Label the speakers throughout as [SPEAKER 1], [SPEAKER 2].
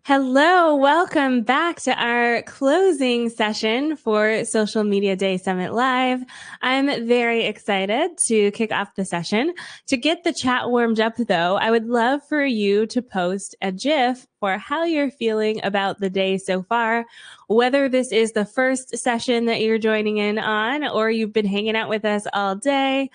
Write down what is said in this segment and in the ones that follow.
[SPEAKER 1] Hello, welcome back to our closing session for Social Media Day Summit Live. I'm very excited to kick off the session. To get the chat warmed up, though, I would love for you to post a GIF for how you're feeling about the day so far, whether this is the first session that you're joining in on or you've been hanging out with us all day.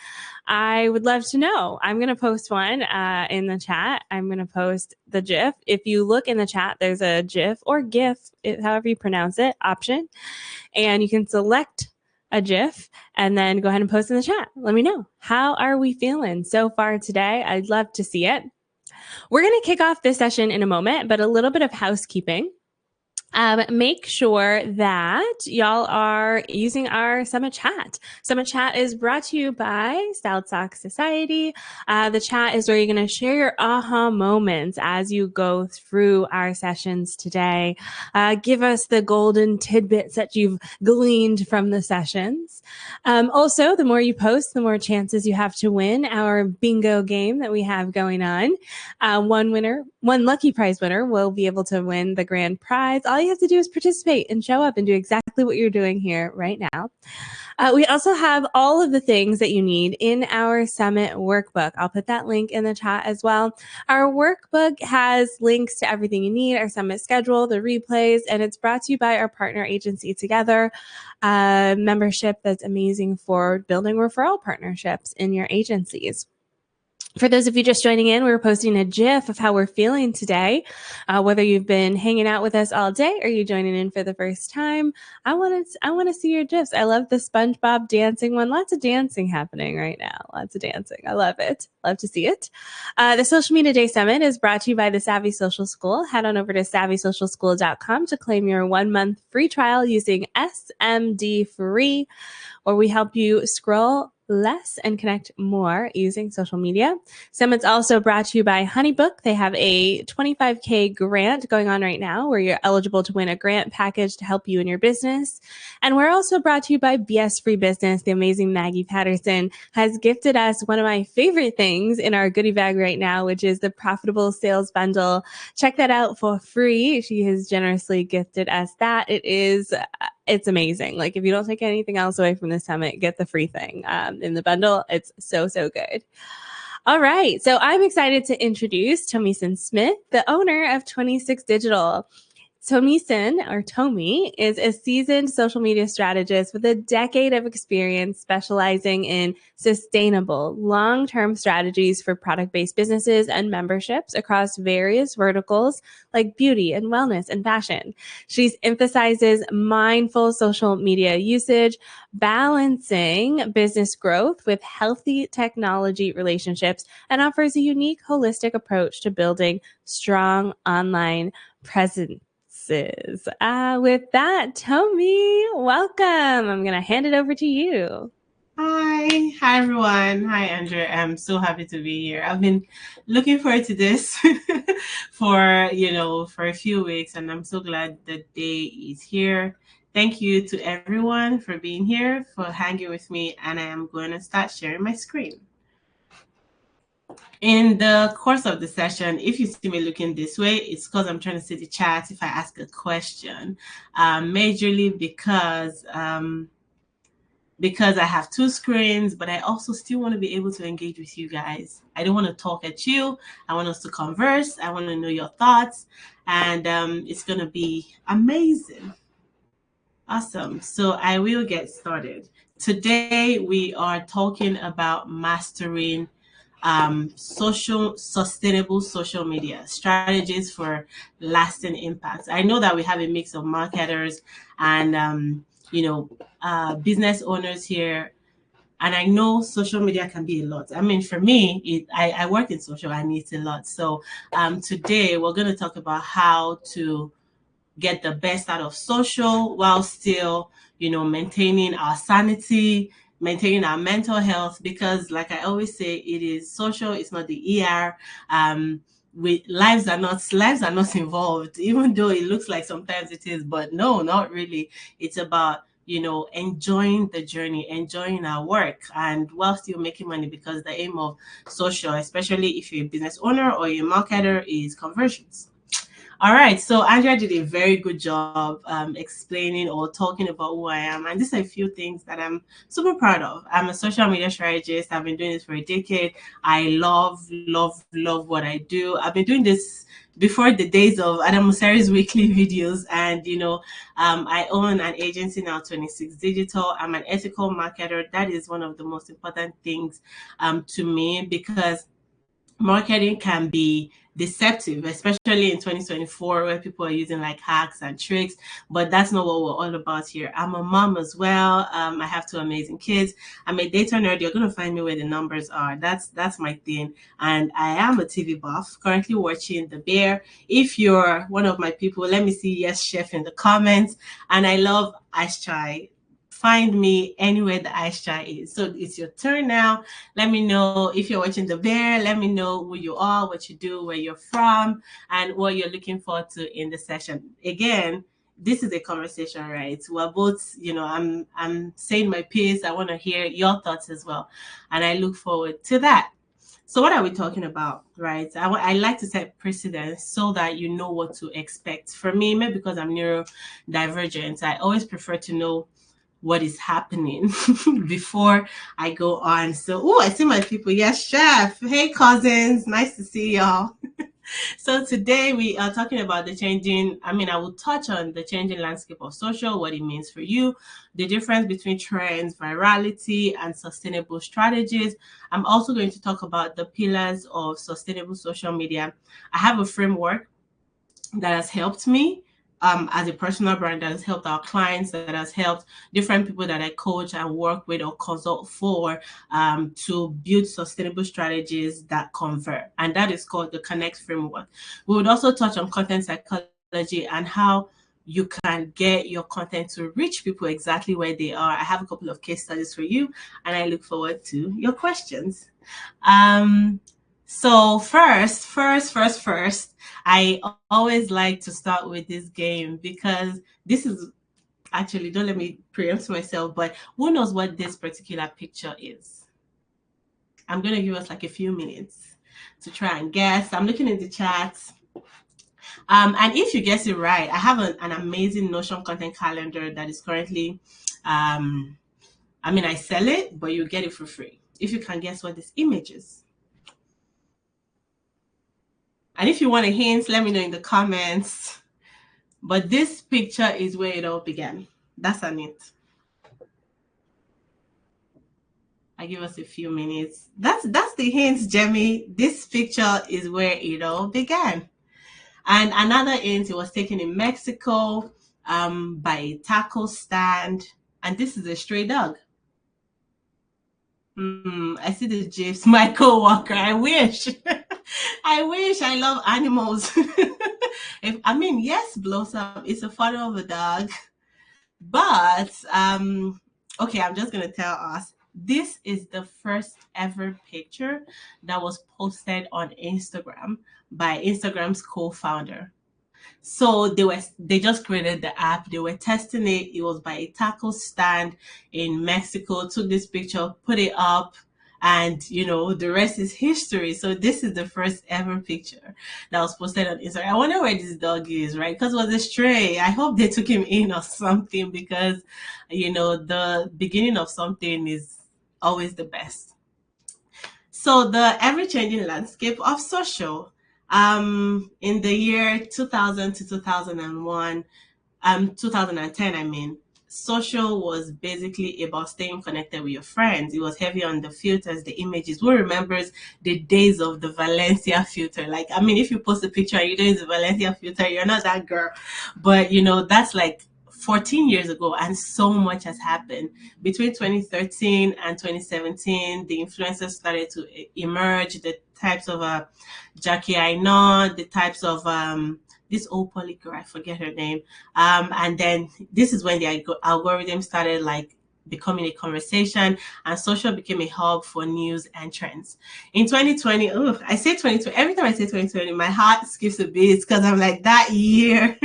[SPEAKER 1] I would love to know. I'm going to post one in the chat. I'm going to post the GIF. If you look in the chat, there's a GIF or GIF, however you pronounce it, option. And you can select a GIF and then go ahead and post in the chat. Let me know. How are we feeling so far today? I'd love to see it. We're going to kick off this session in a moment, but a little bit of housekeeping. Make sure that y'all are using our Summit Chat. Summit Chat is brought to you by Styled Sock Society. The chat is where you're going to share your aha moments as you go through our sessions today. Give us the golden tidbits that you've gleaned from the sessions. Also, the more you post, the more chances you have to win our bingo game that we have going on. One lucky prize winner will be able to win the grand prize. All you have to do is participate and show up and do exactly what you're doing here right now. We also have all of the things that you need in our Summit workbook. I'll put that link in the chat as well. Our workbook has links to everything you need, our Summit schedule, the replays, and it's brought to you by our partner agency Together, membership that's amazing for building referral partnerships in your agencies. For those of you just joining in, we're posting a GIF of how we're feeling today. Whether you've been hanging out with us all day or you're joining in for the first time, I want to see your GIFs. I love the SpongeBob dancing one. Lots of dancing happening right now. Lots of dancing. I love it. Love to see it. The Social Media Day Summit is brought to you by the Savvy Social School. Head on over to savvysocialschool.com to claim your 1-month free trial using SMD free, where we help you scroll less and connect more using social media. Summit's also brought to you by HoneyBook. They have a $25K grant going on right now where you're eligible to win a grant package to help you in your business. And we're also brought to you by BS Free Business. The amazing Maggie Patterson has gifted us one of my favorite things in our goodie bag right now, which is the Profitable Sales Bundle. Check that out for free. She has generously gifted us that. It's amazing. Like, if you don't take anything else away from the summit, get the free thing in the bundle. It's so good. All right. So I'm excited to introduce Tomisin Smith, the owner of 26 Digital. Tomisin, or Tomi, is a seasoned social media strategist with a decade of experience specializing in sustainable, long-term strategies for product-based businesses and memberships across various verticals like beauty and wellness and fashion. She emphasizes mindful social media usage, balancing business growth with healthy technology relationships, and offers a unique, holistic approach to building strong online presence. With that, Tomi, welcome. I'm going to hand it over to you.
[SPEAKER 2] Hi everyone. Hi Andrea. I'm so happy to be here. I've been looking forward to this for a few weeks, and I'm so glad the day is here. Thank you to everyone for being here, for hanging with me, and I am going to start sharing my screen. In the course of the session, if you see me looking this way, it's because I'm trying to see the chat if I ask a question, majorly because I have two screens, but I also still want to be able to engage with you guys. I don't want to talk at you. I want us to converse. I want to know your thoughts, and it's going to be amazing. Awesome. So I will get started. Today, we are talking about mastering sustainable social media strategies for lasting impacts. I know that we have a mix of marketers and business owners here, and I know social media can be a lot. I mean, for me, I work in social and it's a lot. So today we're going to talk about how to get the best out of social while still maintaining our sanity, maintaining our mental health, because like I always say, it is social, it's not the ER. Lives are not involved, even though it looks like sometimes it is, but no, not really. It's about enjoying the journey, enjoying our work, and while still making money, because the aim of social, especially if you're a business owner or a marketer, is conversions. All right, so Andrea did a very good job explaining or talking about who I am. And these are a few things that I'm super proud of. I'm a social media strategist. I've been doing this for a decade. I love what I do. I've been doing this before the days of Adam Musari's weekly videos. And, I own an agency now, 26 Digital. I'm an ethical marketer. That is one of the most important things to me, because marketing can be deceptive, especially in 2024, where people are using like hacks and tricks. But that's not what we're all about here. I'm a mom as well. I have two amazing kids. I'm a data nerd. You're gonna find me where the numbers are. That's my thing. And I am a TV buff. Currently watching The Bear. If you're one of my people, let me see yes chef in the comments. And I love Ice Chai. Find me anywhere the Ice Chai is. So it's your turn now. Let me know if you're watching The Bear. Let me know who you are, what you do, where you're from, and what you're looking forward to in the session. Again, this is a conversation, right? We're both, I'm saying my piece. I want to hear your thoughts as well, and I look forward to that. So what are we talking about, right? I like to set precedence so that you know what to expect. For me, maybe because I'm neurodivergent, I always prefer to know what is happening before I go on. So, oh, I see my people. Yes, chef. Hey, cousins. Nice to see y'all. So today we are talking about I will touch on the changing landscape of social, what it means for you, the difference between trends, virality, and sustainable strategies. I'm also going to talk about the pillars of sustainable social media. I have a framework that has helped me as a personal brand, that has helped our clients, that has helped different people that I coach and work with or consult for to build sustainable strategies that convert. And that is called the C.O.N.N.E.C.T framework. We would also touch on content psychology and how you can get your content to reach people exactly where they are. I have a couple of case studies for you, and I look forward to your questions. So first, I always like to start with this game, because this is actually, don't let me preempt myself, but who knows what this particular picture is? I'm going to give us like a few minutes to try and guess. I'm looking in the chat. And if you guess it right, I have an amazing Notion content calendar that is currently, I sell it, but you get it for free if you can guess what this image is. And if you want a hint, let me know in the comments. But this picture is where it all began. That's a hint. I give us a few minutes. That's the hint, Jemmy. This picture is where it all began. And another hint, it was taken in Mexico by a taco stand. And this is a stray dog. I see the gifs. My co-worker. I wish. I love animals. Yes, Blossom. It's a photo of a dog. But okay, I'm just gonna tell us. This is the first ever picture that was posted on Instagram by Instagram's co-founder. So they just created the app. They were testing it. It was by a taco stand in Mexico. Took this picture, put it up, and the rest is history. So this is the first ever picture that was posted on Instagram. I wonder where this dog is, right? Because it was a stray. I hope they took him in or something, because the beginning of something is always the best. So the ever-changing landscape of social. In the year 2000 to 2001, 2010, social was basically about staying connected with your friends. It was heavy on the filters, the images. Who remembers the days of the Valencia filter? If you post a picture and you're doing the Valencia filter, you're not that girl. But that's like 14 years ago, and so much has happened. Between 2013 and 2017, the influencers started to emerge, the types of Jackie I know, the types of this old poly girl, I forget her name. And then this is when the algorithm started becoming a conversation, and social became a hub for news and trends. In 2020, I say 2020, every time I say 2020, my heart skips a beat, because I'm like, that year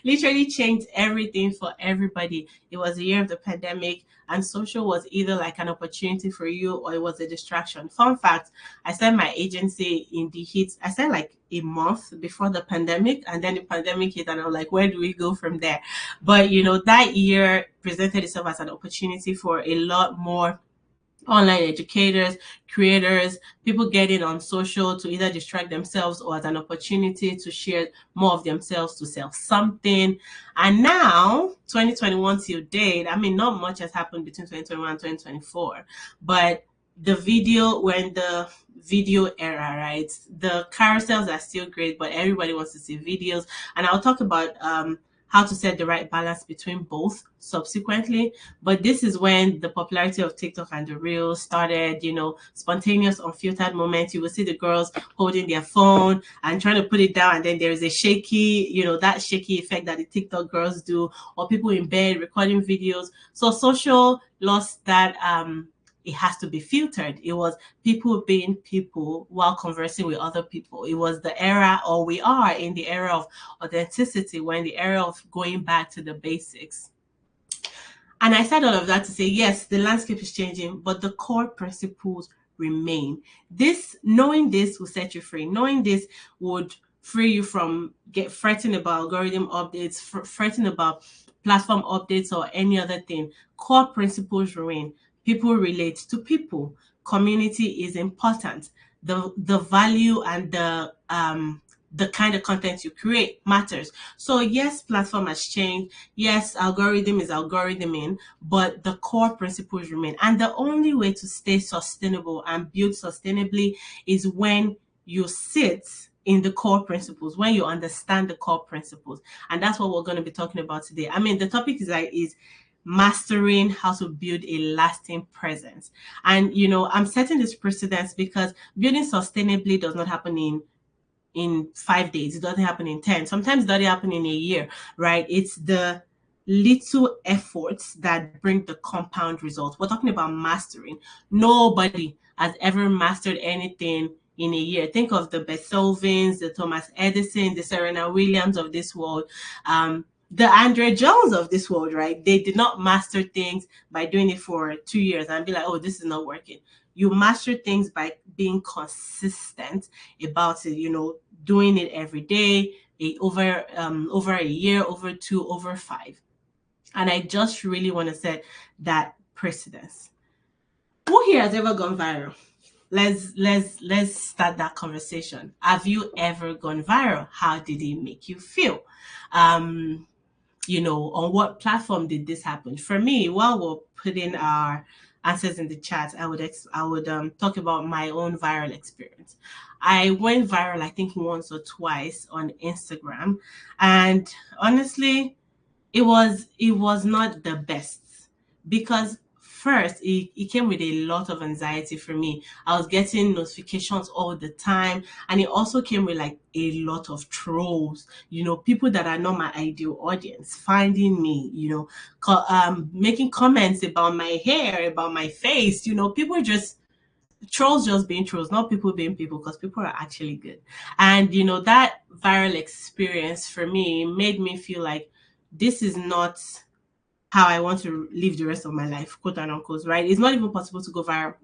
[SPEAKER 2] literally changed everything for everybody. It was the year of the pandemic. and social was either like an opportunity for you or it was a distraction. Fun fact, I started my agency in the heat. I started like a month before the pandemic, and then the pandemic hit, and I'm like, where do we go from there? But that year presented itself as an opportunity for a lot more online educators, creators, people getting on social to either distract themselves or as an opportunity to share more of themselves, to sell something. And now, 2021 till date, I mean, not much has happened between 2021 and 2024, but we're in the video era, right? The carousels are still great, but everybody wants to see videos. And I'll talk about how to set the right balance between both subsequently. But this is when the popularity of TikTok and the Reels started, spontaneous, unfiltered moments. You will see the girls holding their phone and trying to put it down, and then there's a shaky, that shaky effect that the TikTok girls do, or people in bed recording videos. So social lost that it has to be filtered. It was people being people while conversing with other people. It was the era, or we are in the era of authenticity, when the era of going back to the basics. And I said all of that to say, yes, the landscape is changing, but the core principles remain. Knowing this will set you free. Knowing this would free you from fretting about algorithm updates, fretting about platform updates or any other thing. Core principles remain. People relate to people. Community is important. The value and the kind of content you create matters. So yes, platform has changed. Yes, algorithm is algorithming, but the core principles remain. And the only way to stay sustainable and build sustainably is when you sit in the core principles, when you understand the core principles. And that's what we're going to be talking about today. I mean, the topic is mastering how to build a lasting presence. And I'm setting this precedence because building sustainably does not happen in 5 days. It doesn't happen in 10. Sometimes it doesn't happen in a year, right? It's the little efforts that bring the compound results. We're talking about mastering. Nobody has ever mastered anything in a year. Think of the Beethovens, the Thomas Edison, the Serena Williams of this world, the Andre Jones of this world, right? They did not master things by doing it for 2 years and be like, oh, this is not working. You master things by being consistent about it, doing it every day, over a year, over 2, over 5. And I just really want to set that precedence. Who here has ever gone viral? Let's start that conversation. Have you ever gone viral? How did it make you feel? On what platform did this happen? For me, while we're putting our answers in the chat, I would talk about my own viral experience. I went viral, I think, once or twice on Instagram, and honestly, it was not the best, because first it came with a lot of anxiety for me. I was getting notifications all the time, and it also came with like a lot of trolls, people that are not my ideal audience finding me, making comments about my hair, about my face, people just trolls just being trolls, not people being people, because people are actually good. And that viral experience for me made me feel like this is not how I want to live the rest of my life, quote and unquote, right? It's not even possible to go viral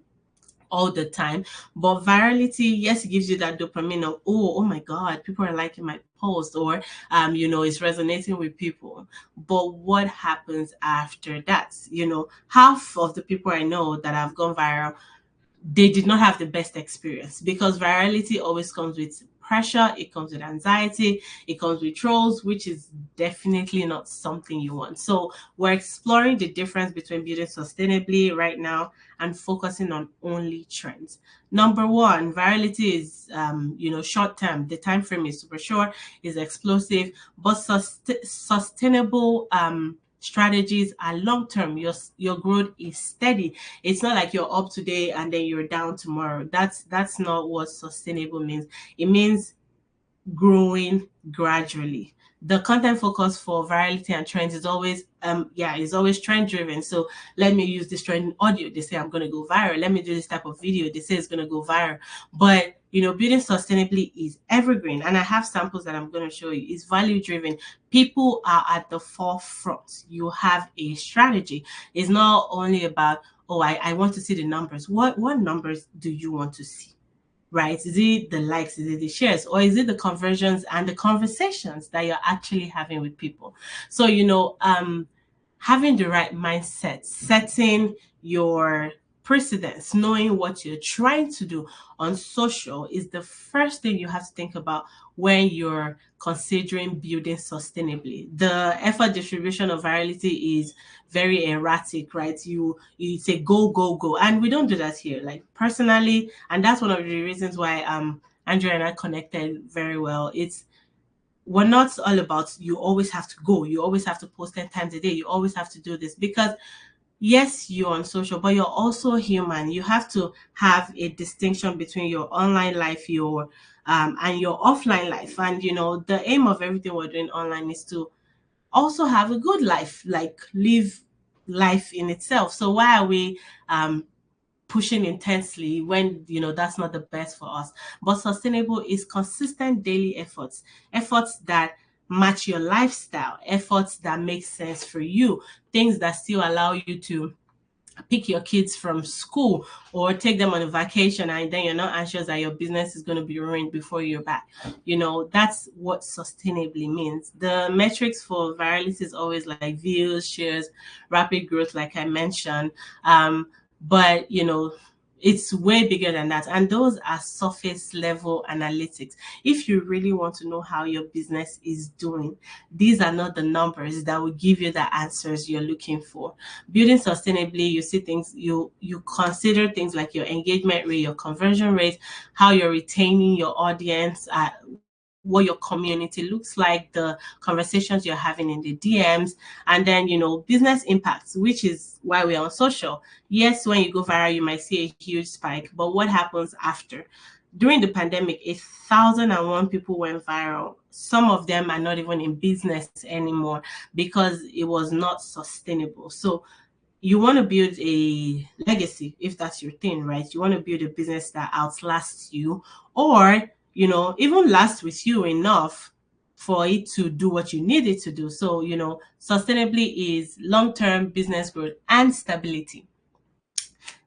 [SPEAKER 2] all the time. But virality, yes, it gives you that dopamine of, oh my God, people are liking my post, or it's resonating with people. But what happens after that? Half of the people I know that have gone viral, they did not have the best experience, because virality always comes with pressure, it comes with anxiety, it comes with trolls, which is definitely not something you want. So we're exploring the difference between building sustainably right now and focusing on only trends. Number one, virality is short term. The time frame is super short, is explosive, but sustainable strategies are long term. Your growth is steady. It's not like you're up today and then you're down tomorrow. That's not what sustainable means. It means growing gradually. The content focus for virality and trends is always is always trend driven. So let me use this trend audio. They say I'm gonna go viral. Let me do this type of video. They say it's gonna go viral. But building sustainably is evergreen. And I have samples that I'm gonna show you. It's value driven. People are at the forefront. You have a strategy. It's not only about, oh, I want to see the numbers. What numbers do you want to see? Right? Is it the likes? Is it the shares? Or is it the conversions and the conversations that you're actually having with people? So, having the right mindset, setting your precedence, knowing what you're trying to do on social is the first thing you have to think about when you're considering building sustainably. The effort distribution of virality is very erratic, right? You say go, go, go. And we don't do that here. Like personally, and that's one of the reasons why Andrea and I connected very well. We're not all about you always have to go, you always have to post 10 times a day, you always have to do this, because yes, you're on social, but you're also human. You have to have a distinction between your online life, your and your offline life. And the aim of everything we're doing online is to also have a good life, like live life in itself. So why are we pushing intensely when that's not the best for us? But sustainable is consistent daily efforts that match your lifestyle, efforts that make sense for you, things that still allow you to pick your kids from school or take them on a vacation, and then you're not anxious that your business is going to be ruined before you're back. That's what sustainably means. The metrics for virality is always like views, shares, rapid growth, like I mentioned. But it's way bigger than that, and those are surface level analytics. If you really want to know how your business is doing, these are not the numbers that will give you the answers you're looking for. Building sustainably, you see things, you consider things like your engagement rate, your conversion rate, how you're retaining your audience, what your community looks like, the conversations you're having in the DMs, and then business impacts, which is why we're on social. Yes, when you go viral, you might see a huge spike, but what happens after? During the pandemic, 1,001 people went viral. Some of them are not even in business anymore because it was not sustainable. So you want to build a legacy, if that's your thing, right? You want to build a business that outlasts you, or even lasts with you enough for it to do what you need it to do. So sustainably is long-term business growth and stability.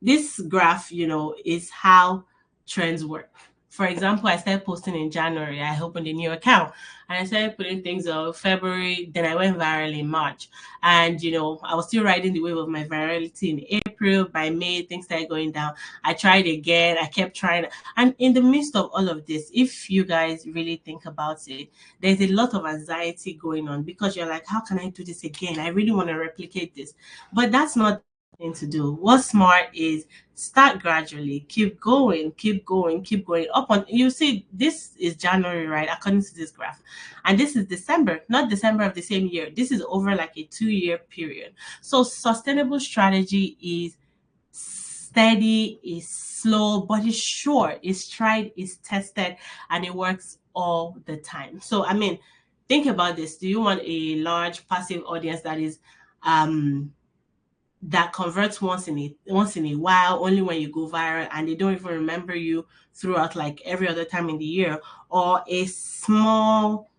[SPEAKER 2] This graph, is how trends work. For example, I started posting in January. I opened a new account and I started putting things on February. Then I went viral in March. And, I was still riding the wave of my virality in April. By May, things started going down. I tried again. I kept trying. And in the midst of all of this, if you guys really think about it, there's a lot of anxiety going on because you're like, how can I do this again? I really want to replicate this. But that's not thing to do. What's smart is start gradually, keep going, keep going, keep going. Up on you see, this is January, right? According to this graph, and this is December, not December of the same year. This is over like a 2-year period. So sustainable strategy is steady, is slow, but it's sure, it's tried, it's tested, and it works all the time. So I mean, think about this. Do you want a large passive audience that is that converts once in a while, only when you go viral, and they don't even remember you throughout like every other time in the year, or a small,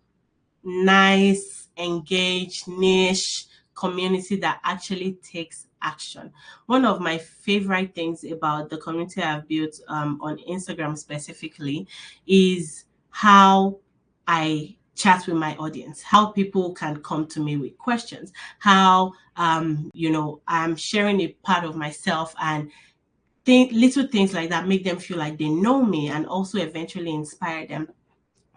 [SPEAKER 2] nice, engaged, niche community that actually takes action? One of my favorite things about the community I've built on Instagram specifically is how I chat with my audience, how people can come to me with questions, how I'm sharing a part of myself, and little things like that make them feel like they know me, and also eventually inspire them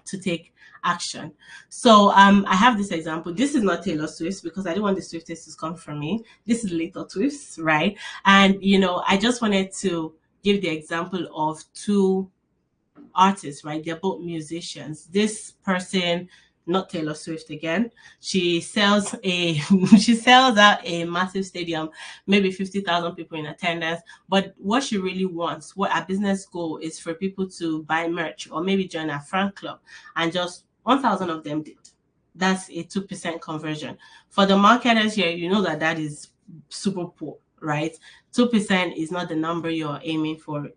[SPEAKER 2] to take action. So I have this example. This is not Taylor Swift because I don't want the Swifties to come from me. This is Little Twist, right? And I just wanted to give the example of two artists, right? They're both musicians. This person not Taylor Swift again. She sells a she sells out a massive stadium, maybe 50,000 people in attendance. But what she really wants, what her business goal is, for people to buy merch or maybe join a fan club, and just 1,000 of them did. That's a 2% conversion. For the marketers here, you know that that is super poor, right? 2% is not the number you're aiming for.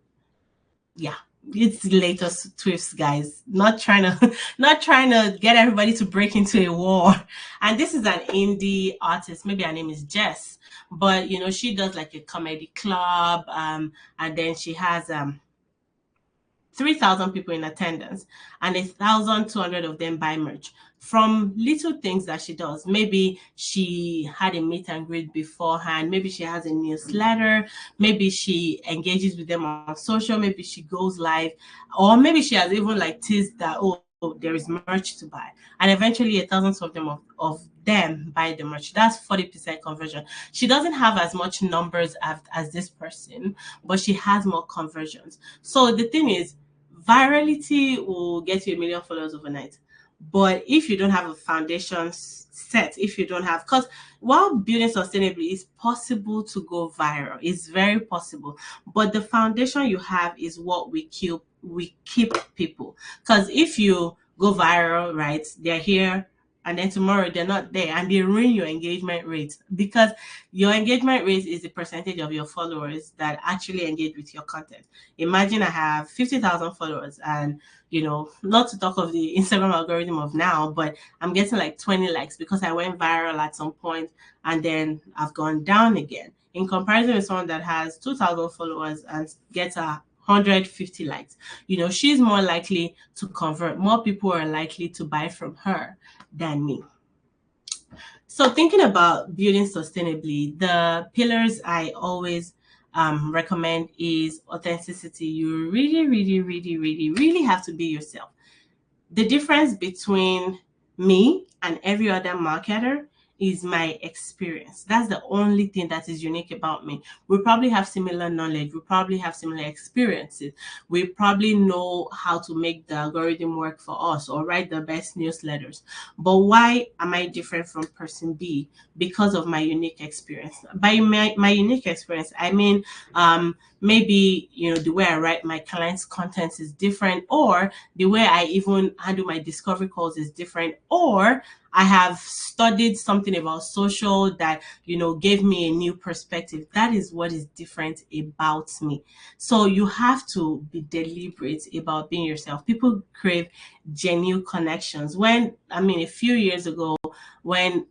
[SPEAKER 2] Yeah, it's the latest twists, guys. Not trying to not trying to get everybody to break into a war. And this is an indie artist. Maybe her name is Jess, but she does like a comedy club, and then she has 3,000 people in attendance, and 1,200 of them buy merch from little things that she does. Maybe she had a meet and greet beforehand. Maybe she has a newsletter. Maybe she engages with them on social. Maybe she goes live, or maybe she has even like teased that, oh, there is merch to buy, and eventually thousands of them buy the merch. That's 40% conversion. She doesn't have as much numbers as this person, but she has more conversions. So the thing is, virality will get you 1 million followers overnight. But if you don't have a foundation set, if you don't have, because while building sustainably, it's possible to go viral. It's very possible. But the foundation you have is what we keep people. Because if you go viral, right, they're here, and then tomorrow they're not there, and they ruin your engagement rate, because your engagement rate is the percentage of your followers that actually engage with your content. Imagine I have 50,000 followers, and not to talk of the Instagram algorithm of now, but I'm getting like 20 likes because I went viral at some point, and then I've gone down again. In comparison with someone that has 2,000 followers and gets 150 likes, she's more likely to convert. More people are likely to buy from her than me. So thinking about building sustainably, the pillars I always recommend is authenticity. You really, really, really, really, really have to be yourself. The difference between me and every other marketer is my experience. That's the only thing that is unique about me. We probably have similar knowledge. We probably have similar experiences. We probably know how to make the algorithm work for us or write the best newsletters. But why am I different from person B? Because of my unique experience. By my unique experience, I mean, maybe the way I write my clients' content is different, or the way I even handle my discovery calls is different, or I have studied something about social that gave me a new perspective. That is what is different about me. So you have to be deliberate about being yourself. People crave genuine connections. A few years ago, when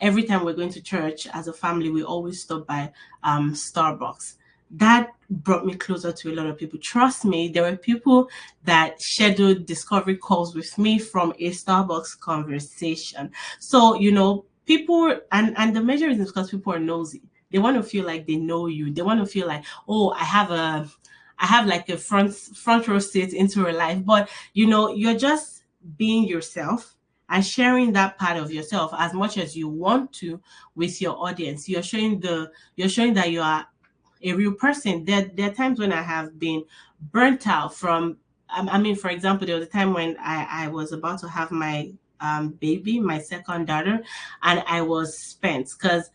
[SPEAKER 2] every time we're going to church as a family, we always stop by Starbucks. That brought me closer to a lot of people. Trust me, there were people that scheduled discovery calls with me from a Starbucks conversation. So, people, and the measure is because people are nosy. They want to feel like they know you. They want to feel like, oh, I have like a front row seat into her life. But, you're just being yourself and sharing that part of yourself as much as you want to with your audience. You're showing that you are a real person. There are times when I have been burnt out from, for example, there was a time when I was about to have my baby, my second daughter, and I was spent because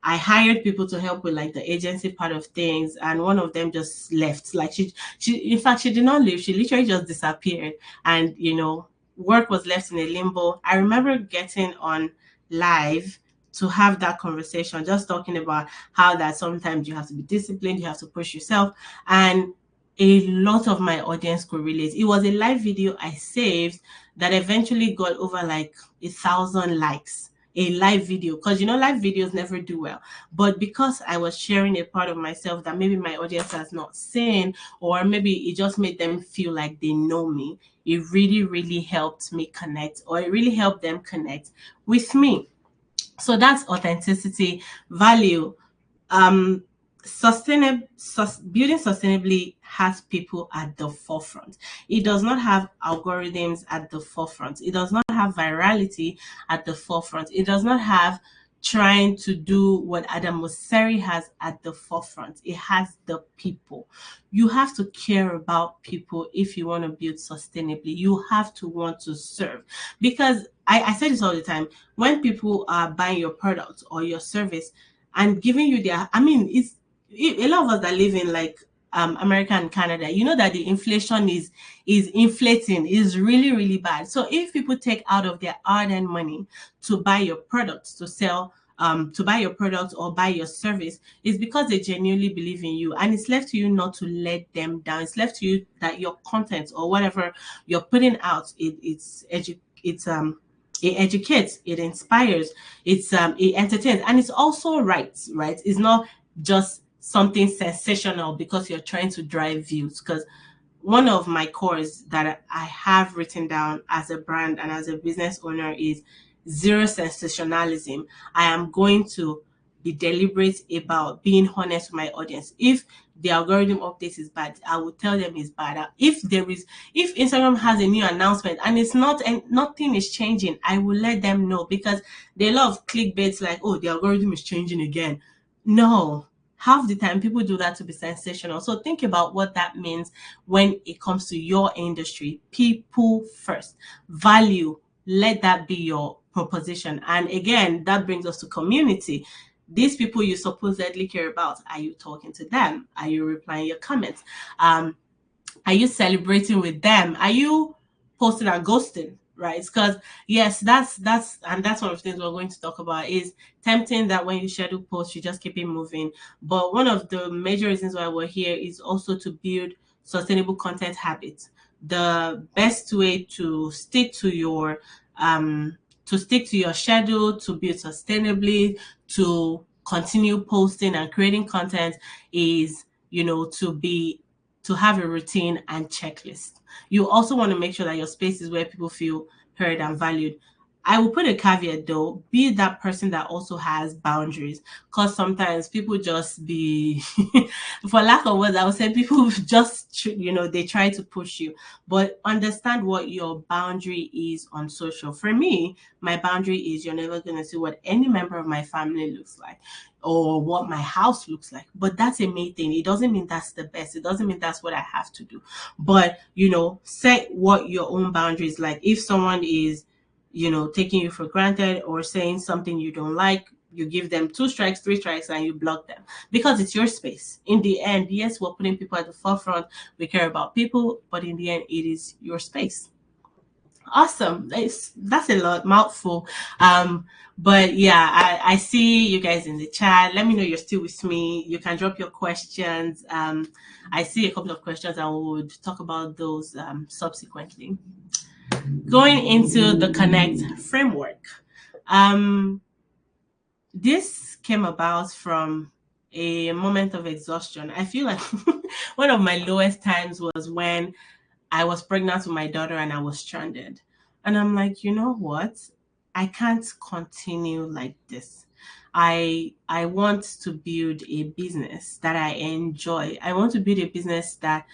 [SPEAKER 2] I hired people to help with like the agency part of things, and one of them just left. Like she in fact, she did not leave. She literally just disappeared, and work was left in a limbo. I remember getting on live to have that conversation, just talking about how that sometimes you have to be disciplined, you have to push yourself, and a lot of my audience could relate. It was a live video I saved that eventually got over like 1,000 likes. A live video, because live videos never do well, but because I was sharing a part of myself that maybe my audience has not seen, or maybe it just made them feel like they know me, it really, really helped me connect, or it really helped them connect with me. So that's authenticity. Value. Building sustainably has people at the forefront. It does not have algorithms at the forefront. It does not have virality at the forefront. It does not have trying to do what Adam Mosseri has at the forefront. It has the people. You have to care about people if you want to build sustainably. You have to want to serve. Because I say this all the time, when people are buying your product or your service and giving you their, I mean, a lot of us that live in like America and Canada, you know that the inflation is inflating, is really, really bad. So if people take out of their hard-earned money to buy your products, to buy your product or buy your service, is because they genuinely believe in you. And it's left to you not to let them down. It's left to you that your content or whatever you're putting out, it educates, it inspires, it entertains, and it's also right. It's not just something sensational because you're trying to drive views. Because one of my cores that I have written down as a brand and as a business owner is zero sensationalism. I am going to be deliberate about being honest with my audience. If the algorithm update is bad, I will tell them it's bad. If Instagram has a new announcement and it's not, and nothing is changing, I will let them know, because they love clickbaits like, oh, the algorithm is changing again. No, half the time people do that to be sensational. So think about what that means when it comes to your industry. People first, value, let that be your proposition. And again, that brings us to community. These people you supposedly care about, are you talking to them? Are you replying your comments? Are you celebrating with them? Are you posting and ghosting? Right? Because yes, that's and that's one of the things we're going to talk about. Is tempting that when you schedule posts, you just keep it moving. But one of the major reasons why we're here is also to build sustainable content habits. The best way to stick to your schedule, to build sustainably, to continue posting and creating content is, to have a routine and checklist. You also want to make sure that your space is where people feel heard and valued. I will put a caveat though, be that person that also has boundaries, because sometimes people just be, for lack of words, I would say people just, they try to push you. But understand what your boundary is on social. For me, my boundary is you're never going to see what any member of my family looks like or what my house looks like. But that's a main thing. It doesn't mean that's the best. It doesn't mean that's what I have to do. But, set what your own boundaries like. If someone is, taking you for granted or saying something you don't like, you give them 2 strikes, 3 strikes, and you block them, because it's your space. In the end, yes, we're putting people at the forefront. We care about people, but in the end, it is your space. Awesome. That's a lot, mouthful. But yeah, I see you guys in the chat. Let me know you're still with me. You can drop your questions. I see a couple of questions and we would talk about those subsequently. Going into the Connect framework. This came about from a moment of exhaustion. I feel like one of my lowest times was when I was pregnant with my daughter and I was stranded. And I'm like, you know what? I can't continue like this. I want to build a business that I enjoy. I want to build a business that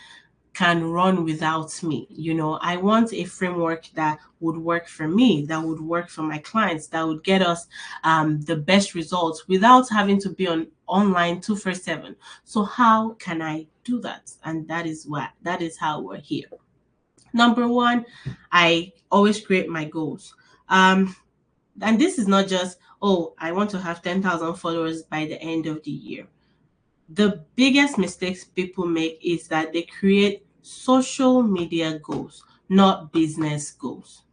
[SPEAKER 2] can run without me. I want a framework that would work for me, that would work for my clients, that would get us the best results without having to be online 247. So how can I do that? And that is how we're here. Number one, I always create my goals. And this is not just, oh, I want to have 10,000 followers by the end of the year. The biggest mistakes people make is that they create social media goals, not business goals.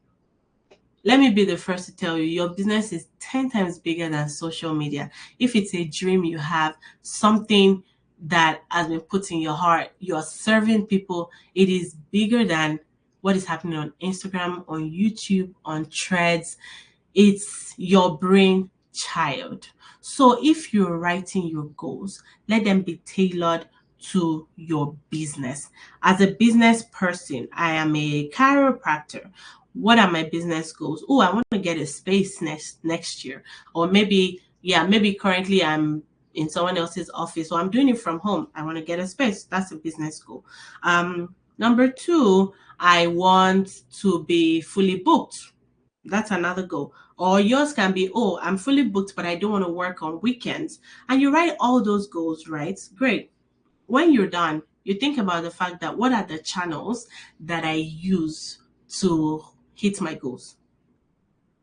[SPEAKER 2] Let me be the first to tell you, your business is 10 times bigger than social media. If it's a dream you have, something that has been put in your heart, you are serving people, it is bigger than what is happening on Instagram, on YouTube, on Threads. It's your brain child. So if you're writing your goals, let them be tailored to your business. As a business person, I am a chiropractor. What are my business goals? Oh, I want to get a space next year. Or maybe currently I'm in someone else's office, so I'm doing it from home. I want to get a space. That's a business goal. Number 2, I want to be fully booked. That's another goal. Or yours can be, oh, I'm fully booked, but I don't want to work on weekends. And you write all those goals, right? Great. When you're done, you think about the fact that what are the channels that I use to hit my goals?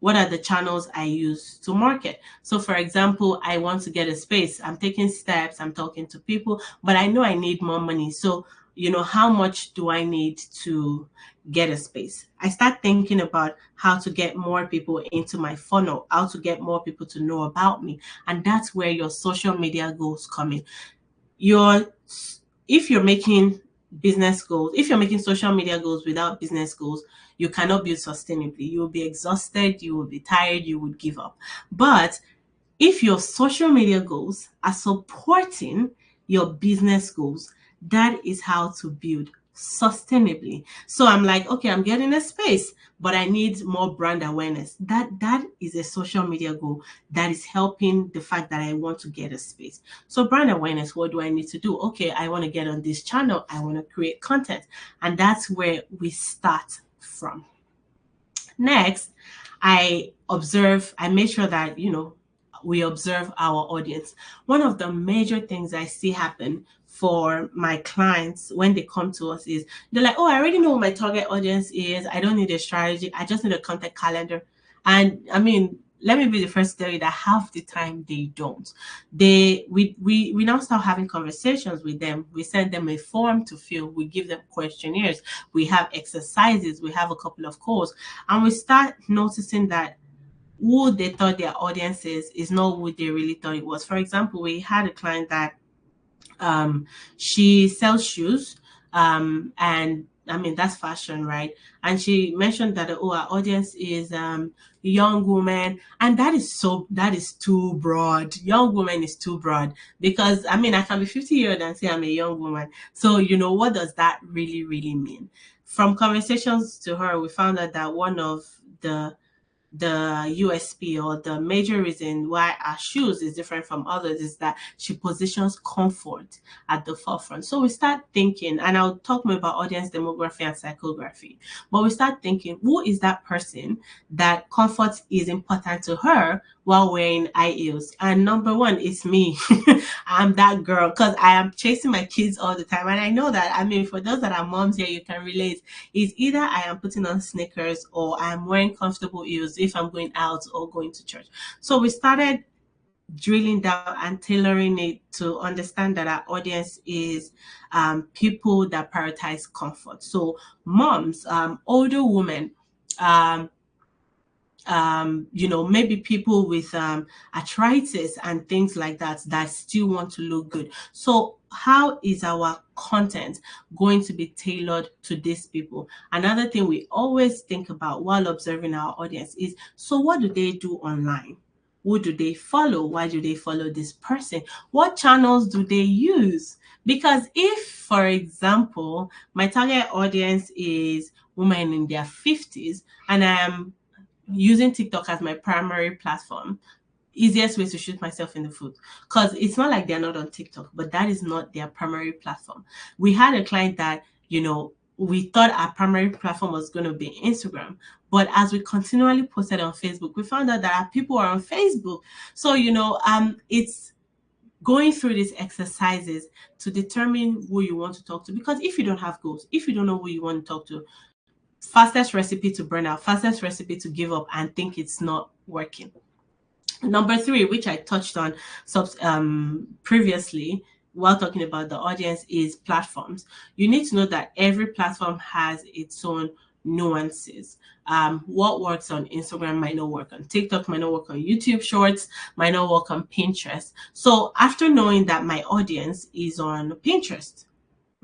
[SPEAKER 2] What are the channels I use to market? So, for example, I want to get a space. I'm taking steps, I'm talking to people, but I know I need more money. So, how much do I need to get a space? I start thinking about how to get more people into my funnel, how to get more people to know about me. And that's where your social media goals come in. Your If you're making business goals, if you're making social media goals without business goals, you cannot build sustainably. You will be exhausted, you will be tired, you would give up. But if your social media goals are supporting your business goals, that is how to build sustainably. So I'm like, okay, I'm getting a space, but I need more brand awareness. That is a social media goal that is helping the fact that I want to get a space. So brand awareness, what do I need to do? Okay, I want to get on this channel. I want to create content. And that's where we start from. Next, I make sure that, we observe our audience. One of the major things I see happen for my clients when they come to us is they're like, oh, I already know what my target audience is. I don't need a strategy. I just need a content calendar. And I mean, let me be the first to tell you that half the time they don't. We now start having conversations with them. We send them a form to fill. We give them questionnaires. We have exercises. We have a couple of calls, and we start noticing that who they thought their audience is not who they really thought it was. For example, we had a client that she sells shoes, and I mean that's fashion, right? And she mentioned that, oh, our audience is young women, and that is too broad. Young woman is too broad, because I mean I can be 50 years old and say I'm a young woman. So what does that really mean? From conversations to her, we found out that one of the USP, or the major reason why our shoes is different from others, is that she positions comfort at the forefront. So we start thinking, and I'll talk more about audience demography and psychography, but we start thinking, who is that person that comfort is important to her while wearing high heels? And number one is me. I'm that girl, because I am chasing my kids all the time. And I know that, I mean, for those that are moms here, you can relate. Is either I am putting on sneakers or I'm wearing comfortable heels if I'm going out or going to church. So we started drilling down and tailoring it to understand that our audience is people that prioritize comfort. So moms, older women, um, maybe people with arthritis and things like that still want to look good. So how is our content going to be tailored to these people? Another thing we always think about while observing our audience is, so what do they do online? Who do they follow? Why do they follow this person? What channels do they use? Because if, for example, my target audience is women in their 50s and I am using TikTok as my primary platform, easiest way to shoot myself in the foot, because it's not like they're not on TikTok, but that is not their primary platform. We had a client that, we thought our primary platform was going to be Instagram, but as we continually posted on Facebook, we found out that our people are on Facebook. So, it's going through these exercises to determine who you want to talk to, because if you don't have goals, if you don't know who you want to talk to, fastest recipe to burn out, fastest recipe to give up and think it's not working. Number three, which I touched on previously while talking about the audience, is platforms. You need to know that every platform has its own nuances. What works on Instagram might not work on TikTok, might not work on YouTube Shorts, might not work on Pinterest. So after knowing that my audience is on Pinterest,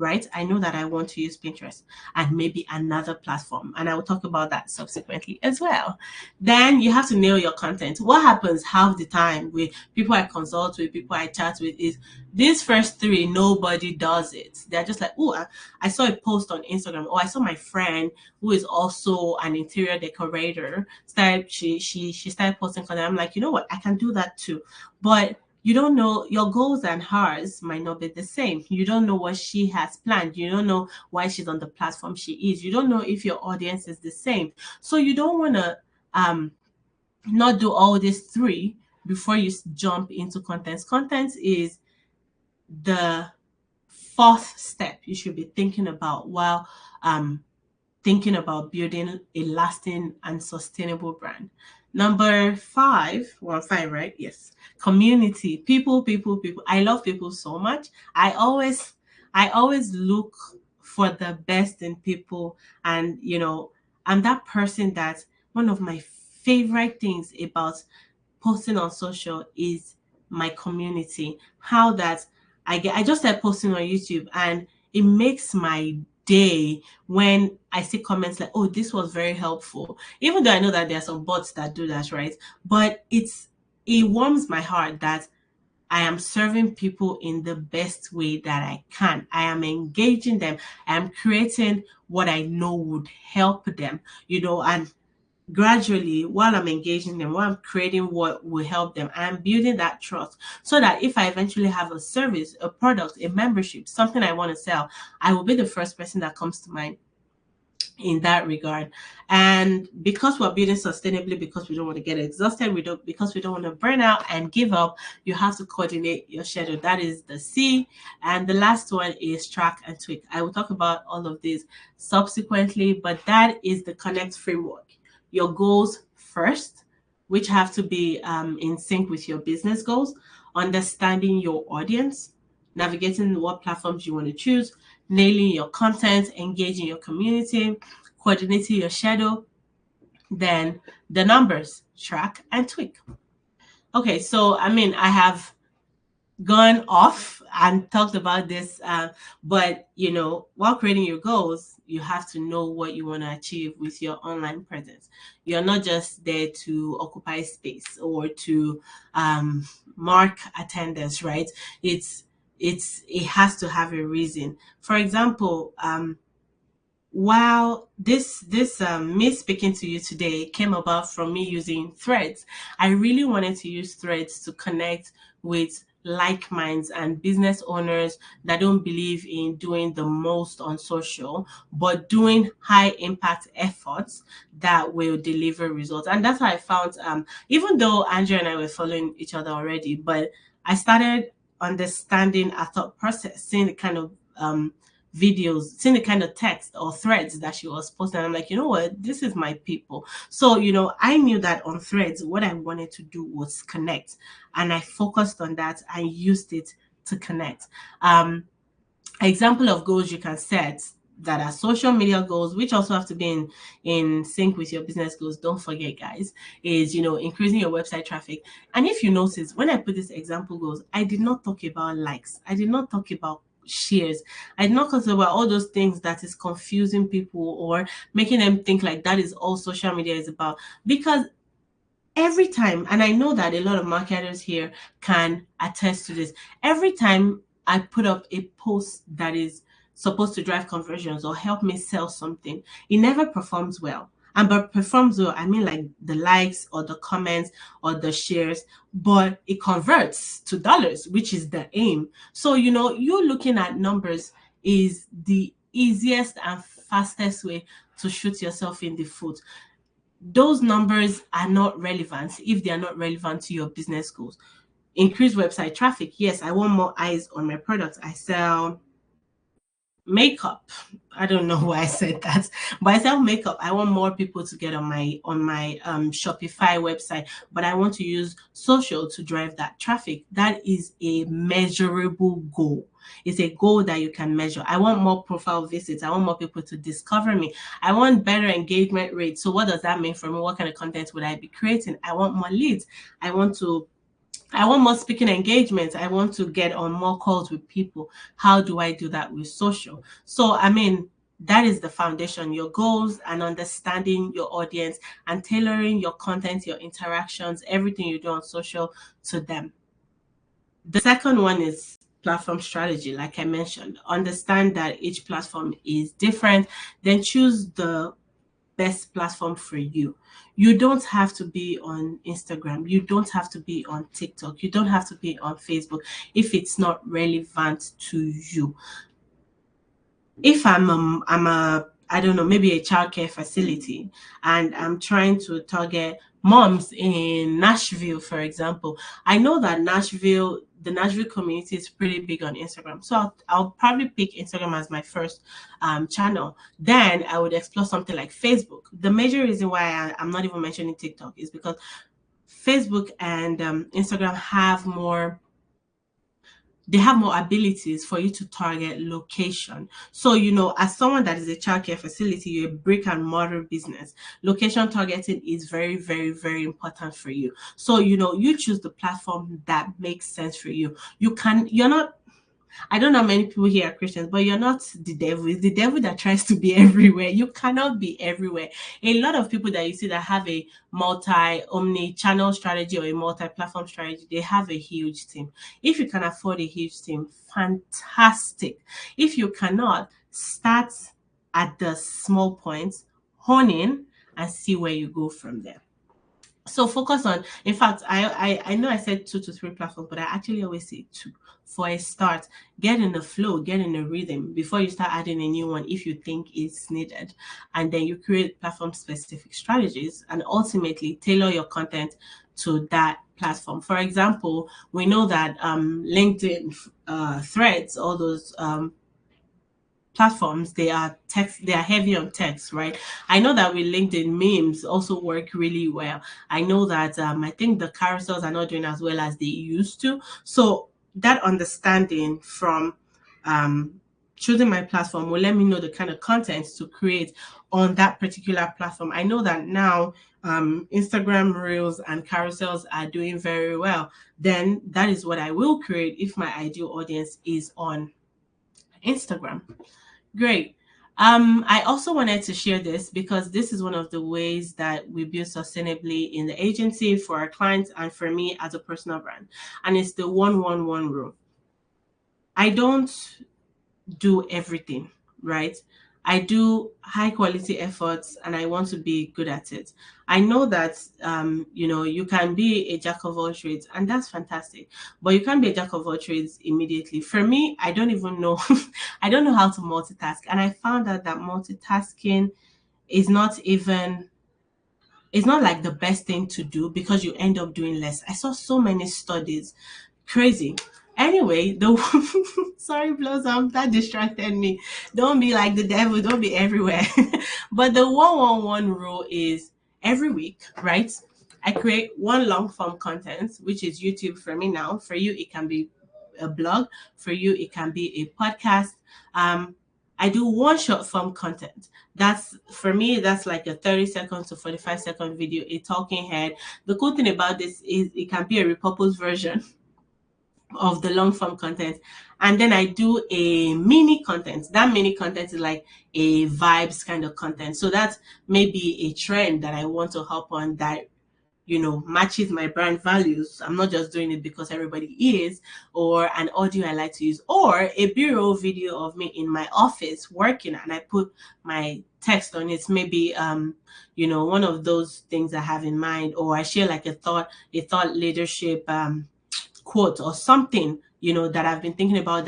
[SPEAKER 2] right? I know that I want to use Pinterest and maybe another platform, and I will talk about that subsequently as well. Then you have to nail your content. What happens half the time with people I consult with, people I chat with, is these first three, nobody does it. They're just like, oh, I saw a post on Instagram, or I saw my friend who is also an interior decorator she started posting content. I'm like, you know what? I can do that too. But you don't know, your goals and hers might not be the same. You don't know what she has planned. You don't know why she's on the platform she is. You don't know if your audience is the same. So you don't want to not do all these three before you jump into content. Content is the fourth step you should be thinking about while thinking about building a lasting and sustainable brand. Number five, well, five, right? Yes. Community. People, people, people. I love people so much. I always look for the best in people. And I'm that person that one of my favorite things about posting on social is my community. How that I just started posting on YouTube, and it makes my day when I see comments like, oh, this was very helpful. Even though I know that there are some bots that do that, right? But it warms my heart that I am serving people in the best way that I can. I am engaging them. I am creating what I know would help them, and gradually, while I'm engaging them, while I'm creating what will help them, I'm building that trust so that if I eventually have a service, a product, a membership, something I want to sell, I will be the first person that comes to mind in that regard. And because we're building sustainably, because we don't want to get exhausted, because we don't want to burn out and give up, you have to coordinate your schedule. That is the C. And the last one is track and tweak. I will talk about all of this subsequently, but that is the connect framework. Your goals first, which have to be in sync with your business goals, understanding your audience, navigating what platforms you want to choose, nailing your content, engaging your community, coordinating your schedule, then the numbers, track and tweak. Okay, so I have gone off and talked about this, but while creating your goals, you have to know what you want to achieve with your online presence. You're not just there to occupy space or to mark attendance, right? It has to have a reason. For example, while me speaking to you today came about from me using Threads, I really wanted to use Threads to connect with like minds and business owners that don't believe in doing the most on social, but doing high impact efforts that will deliver results. And that's how I found, even though Andrea and I were following each other already, but I started understanding our thought process, seeing the kind of videos, seeing the kind of text or threads that she was posting. I'm like, you know what, this is my people. So, I knew that on Threads, what I wanted to do was connect. And I focused on that and used it to connect. Example of goals you can set that are social media goals, which also have to be in sync with your business goals. Don't forget, guys, is increasing your website traffic. And if you notice, when I put this example goals, I did not talk about likes. I did not talk about shares. I did not talk about all those things that is confusing people or making them think like that is all social media is about. Because every time, and I know that a lot of marketers here can attest to this, every time I put up a post that is supposed to drive conversions or help me sell something, it never performs well. And by performs well, I mean like the likes or the comments or the shares, but it converts to dollars, which is the aim. So, you looking at numbers is the easiest and fastest way to shoot yourself in the foot. Those numbers are not relevant if they are not relevant to your business goals. Increase website traffic. Yes, I want more eyes on my products. I sell makeup. I don't know why I said that, but I sell makeup. I want more people to get on my Shopify website, but I want to use social to drive that traffic. That is a measurable goal. It's a goal that you can measure. I want more profile visits. I want more people to discover me. I want better engagement rates. So what does that mean for me? What kind of content would I be creating? I want more leads. I want more speaking engagements. I want to get on more calls with people. How do I do that with social? So, that is the foundation, your goals and understanding your audience and tailoring your content, your interactions, everything you do on social to them. The second one is platform strategy. Like I mentioned, understand that each platform is different. Then choose the best platform for you. You don't have to be on Instagram. You don't have to be on TikTok. You don't have to be on Facebook if it's not relevant to you. If I'm a I don't know, maybe a childcare facility, and I'm trying to target moms in Nashville, for example. I know that the Nashville community is pretty big on Instagram. So I'll probably pick Instagram as my first channel. Then I would explore something like Facebook. The major reason why I'm not even mentioning TikTok is because Facebook and Instagram have more abilities for you to target location. So, as someone that is a childcare facility, you're a brick and mortar business, location targeting is very, very, very important for you. So, you choose the platform that makes sense for you. You're not, I don't know how many people here are Christians, but you're not the devil. It's the devil that tries to be everywhere. You cannot be everywhere. A lot of people that you see that have a omni-channel strategy or a multi-platform strategy, they have a huge team. If you can afford a huge team, fantastic. If you cannot, start at the small points, hone in, and see where you go from there. So focus on, in fact, I know I said 2 to 3 platforms, but I actually always say 2 for a start. Get in the flow, get in the rhythm before you start adding a new one if you think it's needed. And then you create platform specific strategies and ultimately tailor your content to that platform. For example, we know that LinkedIn, Threads, all those platforms, they are heavy on text, right? I know that with LinkedIn, memes also work really well. I know that I think the carousels are not doing as well as they used to. So that understanding from choosing my platform will let me know the kind of content to create on that particular platform. I know that now Instagram reels and carousels are doing very well. Then that is what I will create if my ideal audience is on Instagram. Great. I also wanted to share this because this is one of the ways that we build sustainably in the agency for our clients and for me as a personal brand. And it's the 1-1-1 rule. I don't do everything, right? I do high quality efforts and I want to be good at it. I know that you can be a jack of all trades and that's fantastic, but you can't be a jack of all trades immediately. For me, I don't even know I don't know how to multitask, and I found out that multitasking is not even it's not like the best thing to do because you end up doing less. I saw so many studies. Crazy. Anyway, the sorry, Blossom, that distracted me. Don't be like the devil, don't be everywhere. But the 1-1-1 rule is every week, right? I create one long form content, which is YouTube for me now. For you, it can be a blog. For you, it can be a podcast. I do one short form content. That's for me, that's like a 30 seconds to 45-second video, a talking head. The cool thing about this is it can be a repurposed version of the long form content. And then I do a mini content. That mini content is like a vibes kind of content. So that's maybe a trend that I want to hop on that matches my brand values. I'm not just doing it because everybody is, or an audio I like to use, or a bureau video of me in my office working and I put my text on it. Maybe one of those things I have in mind, or I share like a thought leadership quote or something, that I've been thinking about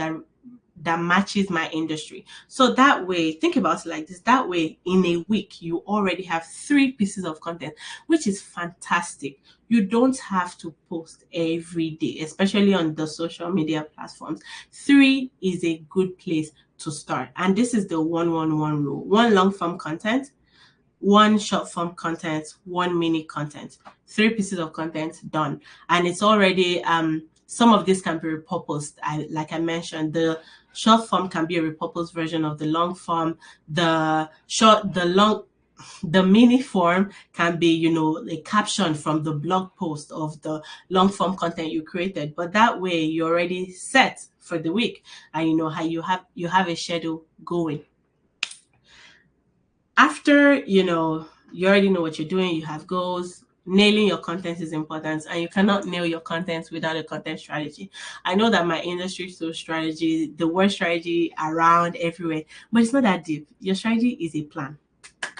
[SPEAKER 2] that matches my industry. So that way, think about it like this. That way, in a week, you already have 3 pieces of content, which is fantastic. You don't have to post every day, especially on the social media platforms. 3 is a good place to start. And this is the 1-1-1 rule. 1 long form content, 1 short form content, 1 mini content, 3 pieces of content done. And it's already some of this can be repurposed. Like I mentioned, the short form can be a repurposed version of the long form. The mini form can be, a caption from the blog post of the long form content you created. But that way you're already set for the week and how you have a schedule going. After, you already know what you're doing, you have goals. Nailing your content is important, and you cannot nail your content without a content strategy. I know that my industry so strategy, the word strategy around everywhere, but it's not that deep. Your strategy is a plan.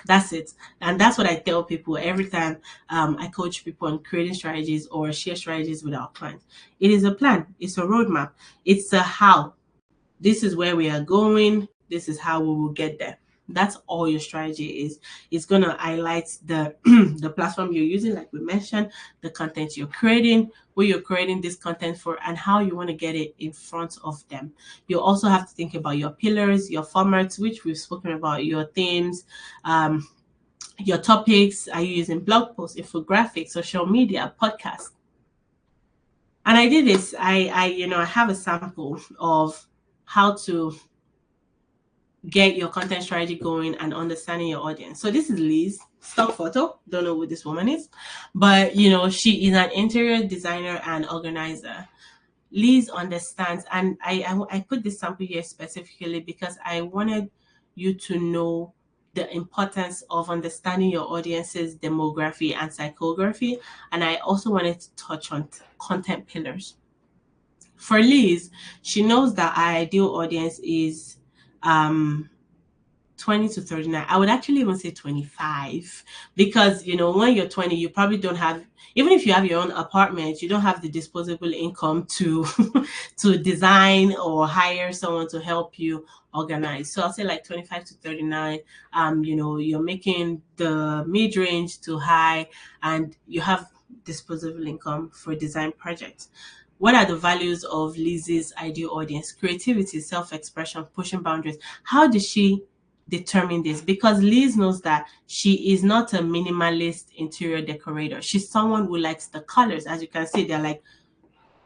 [SPEAKER 2] That's it. And that's what I tell people every time I coach people on creating strategies or share strategies with our clients. It is a plan. It's a roadmap. It's a how. This is where we are going. This is how we will get there. That's all your strategy is. It's going to highlight the the platform you're using, like we mentioned, the content you're creating, where you're creating this content for, and how you want to get it in front of them. You also have to think about your pillars, your formats, which we've spoken about, your themes, your topics. Are you using blog posts, infographics, social media, podcasts? And I did this. I have a sample of how to get your content strategy going and understanding your audience. So this is Liz, stock photo. Don't know who this woman is, but she is an interior designer and organizer. Liz understands, and I put this sample here specifically because I wanted you to know the importance of understanding your audience's demography and psychography, and I also wanted to touch on content pillars. For Liz, she knows that our ideal audience is 20 to 39. I would actually even say 25, because when you're 20, you probably don't have, even if you have your own apartment, you don't have the disposable income to to design or hire someone to help you organize. So I'll say like 25 to 39. You're making the mid-range to high, and you have disposable income for design projects. What are the values of Liz's ideal audience? Creativity, self-expression, pushing boundaries. How does she determine this? Because Liz knows that she is not a minimalist interior decorator. She's someone who likes the colors. As you can see, they're like,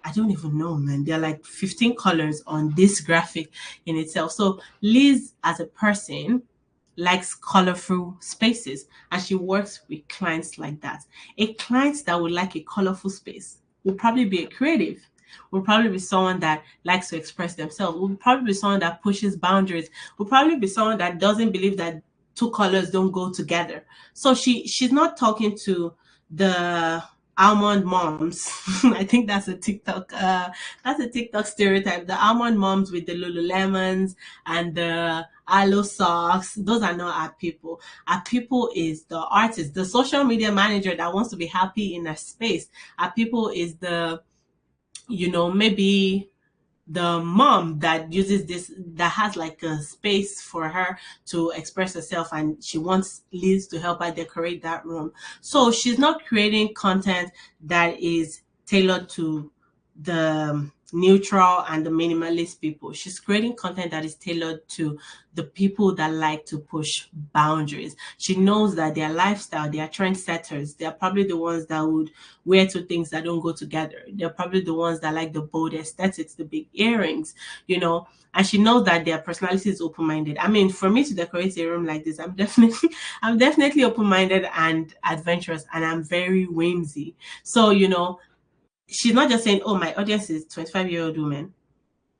[SPEAKER 2] I don't even know, man. They're like 15 colors on this graphic in itself. So Liz, as a person, likes colorful spaces, and she works with clients like that. A client that would like a colorful space will probably be a creative, will probably be someone that likes to express themselves, will probably be someone that pushes boundaries, will probably be someone that doesn't believe that two colors don't go together. So she's not talking to the almond moms. I think that's a TikTok stereotype. The almond moms with the Lululemons and the aloe socks. Those are not our people. Our people is the artist, the social media manager that wants to be happy in a space. Our people is the maybe the mom that uses this, that has like a space for her to express herself, and she wants Liz to help her decorate that room. So she's not creating content that is tailored to the neutral and the minimalist people. She's creating content that is tailored to the people that like to push boundaries. She knows that their lifestyle, they are trendsetters. They're probably the ones that would wear two things that don't go together. They're probably the ones that like the bold aesthetics, the big earrings, and she knows that their personality is open-minded. I mean, for me to decorate a room like this, I'm definitely open-minded and adventurous, and I'm very whimsy. So, she's not just saying, oh, my audience is 25-year-old women,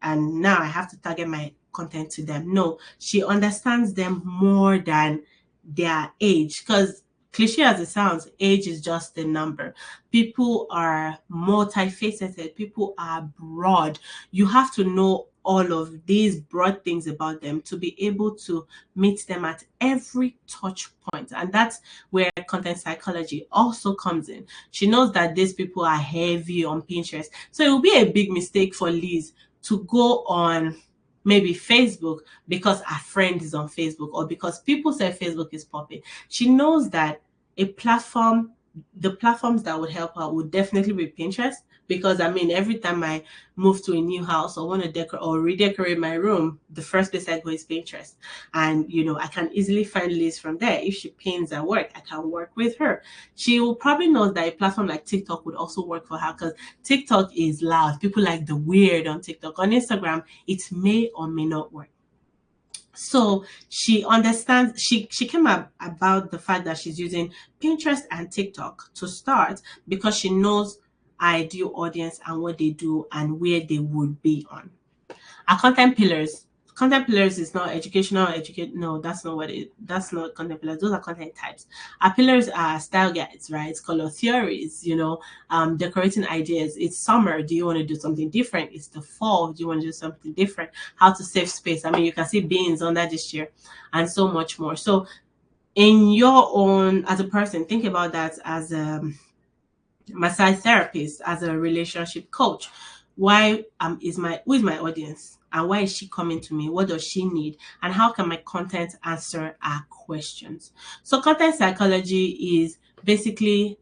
[SPEAKER 2] and now I have to target my content to them. No, she understands them more than their age, because cliche as it sounds, age is just a number. People are multifaceted. People are broad. You have to know all of these broad things about them to be able to meet them at every touch point. And that's where content psychology also comes in. She knows that these people are heavy on Pinterest. So it will be a big mistake for Liz to go on maybe Facebook because a friend is on Facebook, or because people say Facebook is popping. She knows that the platforms that would help her would definitely be Pinterest, because I mean, every time I move to a new house or want to decorate or redecorate my room, the first place I go is Pinterest. And I can easily find Liz from there. If she pins at work, I can work with her. She will probably know that a platform like TikTok would also work for her, because TikTok is loud. People like the weird on TikTok. On Instagram, it may or may not work. So she understands, she came up about the fact that she's using Pinterest and TikTok to start, because she knows ideal audience and what they do and where they would be on. Our content pillars. Content pillars is not educational, no, that's not content pillars. Those are content types. Our pillars are style guides, right? It's color theories, decorating ideas. It's summer. Do you want to do something different? It's the fall. Do you want to do something different? How to save space. I mean, you can see beans under this chair and so much more. So in your own, as a person, think about that as a massage therapist, as a relationship coach. Who is my audience? and why is she coming to me? What does she need? And how can my content answer her questions? So content psychology is basically,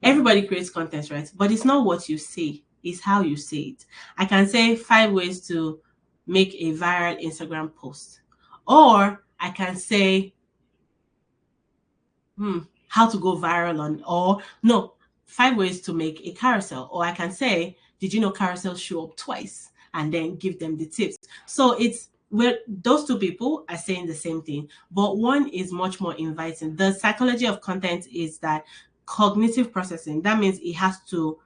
[SPEAKER 2] everybody creates content, right? But it's not what you say, it's how you say it. I can say 5 ways to make a viral Instagram post. Or I can say, how to go viral on, or no, 5 ways to make a carousel. Or I can say, did you know carousels show up twice? And then give them the tips. So it's where those two people are saying the same thing, but one is much more inviting. The psychology of content is that cognitive processing. That means it has to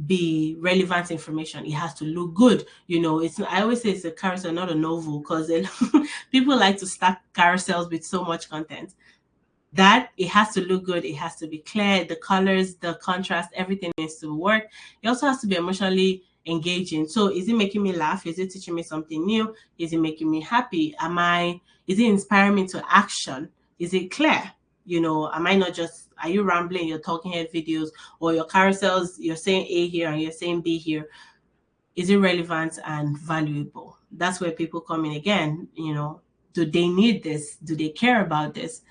[SPEAKER 2] be relevant information. It has to look good. You know, it's, I always say it's a carousel, not a novel, because people like to stack carousels with so much content that it has to look good, it has to be clear, the colors, the contrast, everything needs to work. It also has to be emotionally engaging. So is it making me laugh? Is it teaching me something new? Is it making me happy? Is it inspiring me to action? Is it clear? You know, am I not just, are you rambling, you're talking head videos, or your carousels, you're saying A here and you're saying B here? Is it relevant and valuable? That's where people come in again. You know, do they need this? Do they care about this?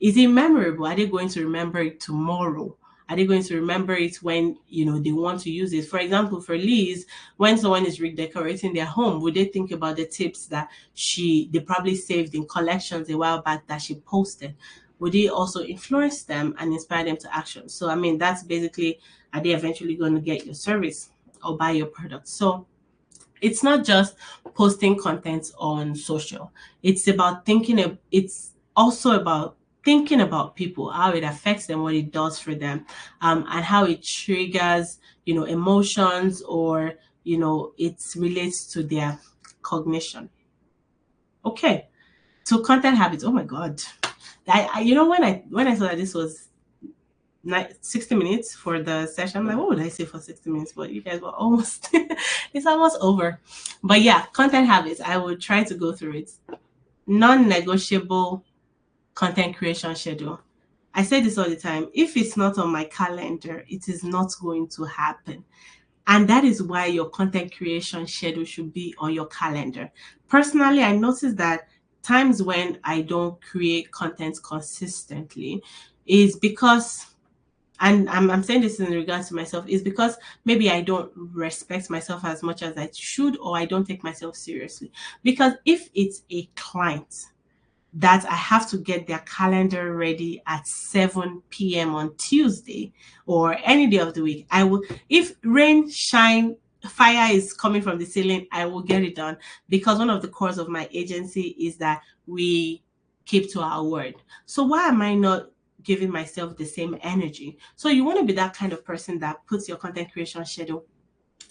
[SPEAKER 2] Is it memorable? Are they going to remember it tomorrow? Are they going to remember it when, you know, they want to use it? For example, for Liz, when someone is redecorating their home, would they think about the tips that they probably saved in collections a while back that she posted? Would it also influence them and inspire them to action? So, I mean, that's basically, are they eventually going to get your service or buy your product? So it's not just posting content on social. It's about it's also about thinking about people, how it affects them, what it does for them, and how it triggers, you know, emotions, or, you know, it relates to their cognition. Okay, so content habits. Oh my God, you know, when I saw that this was 60 minutes for the session, I'm like, what would I say for 60 minutes? But you guys were almost, it's almost over. But yeah, content habits, I would try to go through it. Non-negotiable content creation schedule. I say this all the time. If it's not on my calendar, it is not going to happen. And that is why your content creation schedule should be on your calendar. Personally, I noticed that times when I don't create content consistently is because, and I'm saying this in regards to myself, is because maybe I don't respect myself as much as I should, or I don't take myself seriously. Because if it's a client that I have to get their calendar ready at 7 p.m. on Tuesday or any day of the week, I will, if rain, shine, fire is coming from the ceiling, I will get it done, because one of the cores of my agency is that we keep to our word. So why am I not giving myself the same energy? So you want to be that kind of person that puts your content creation schedule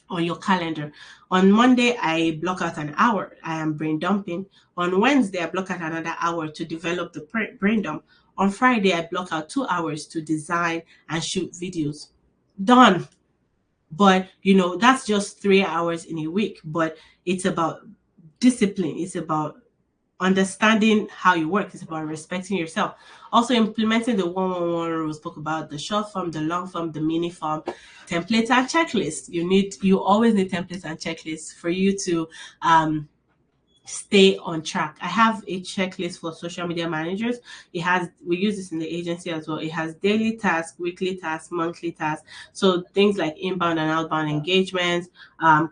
[SPEAKER 2] on your calendar. On Monday, I block out an hour. I am brain dumping. On Wednesday, I block out another hour to develop the brain dump. On Friday, I block out 2 hours to design and shoot videos. Done. But, you know, that's just 3 hours in a week. But it's about discipline. It's about understanding how you work. It's about respecting yourself. Also implementing the 111 rule. Spoke about the short form, the long form, the mini form, templates and checklists. You always need templates and checklists for you to stay on track. I have a checklist for social media managers. We use this in the agency as well. It has daily tasks, weekly tasks, monthly tasks. So things like inbound and outbound engagements,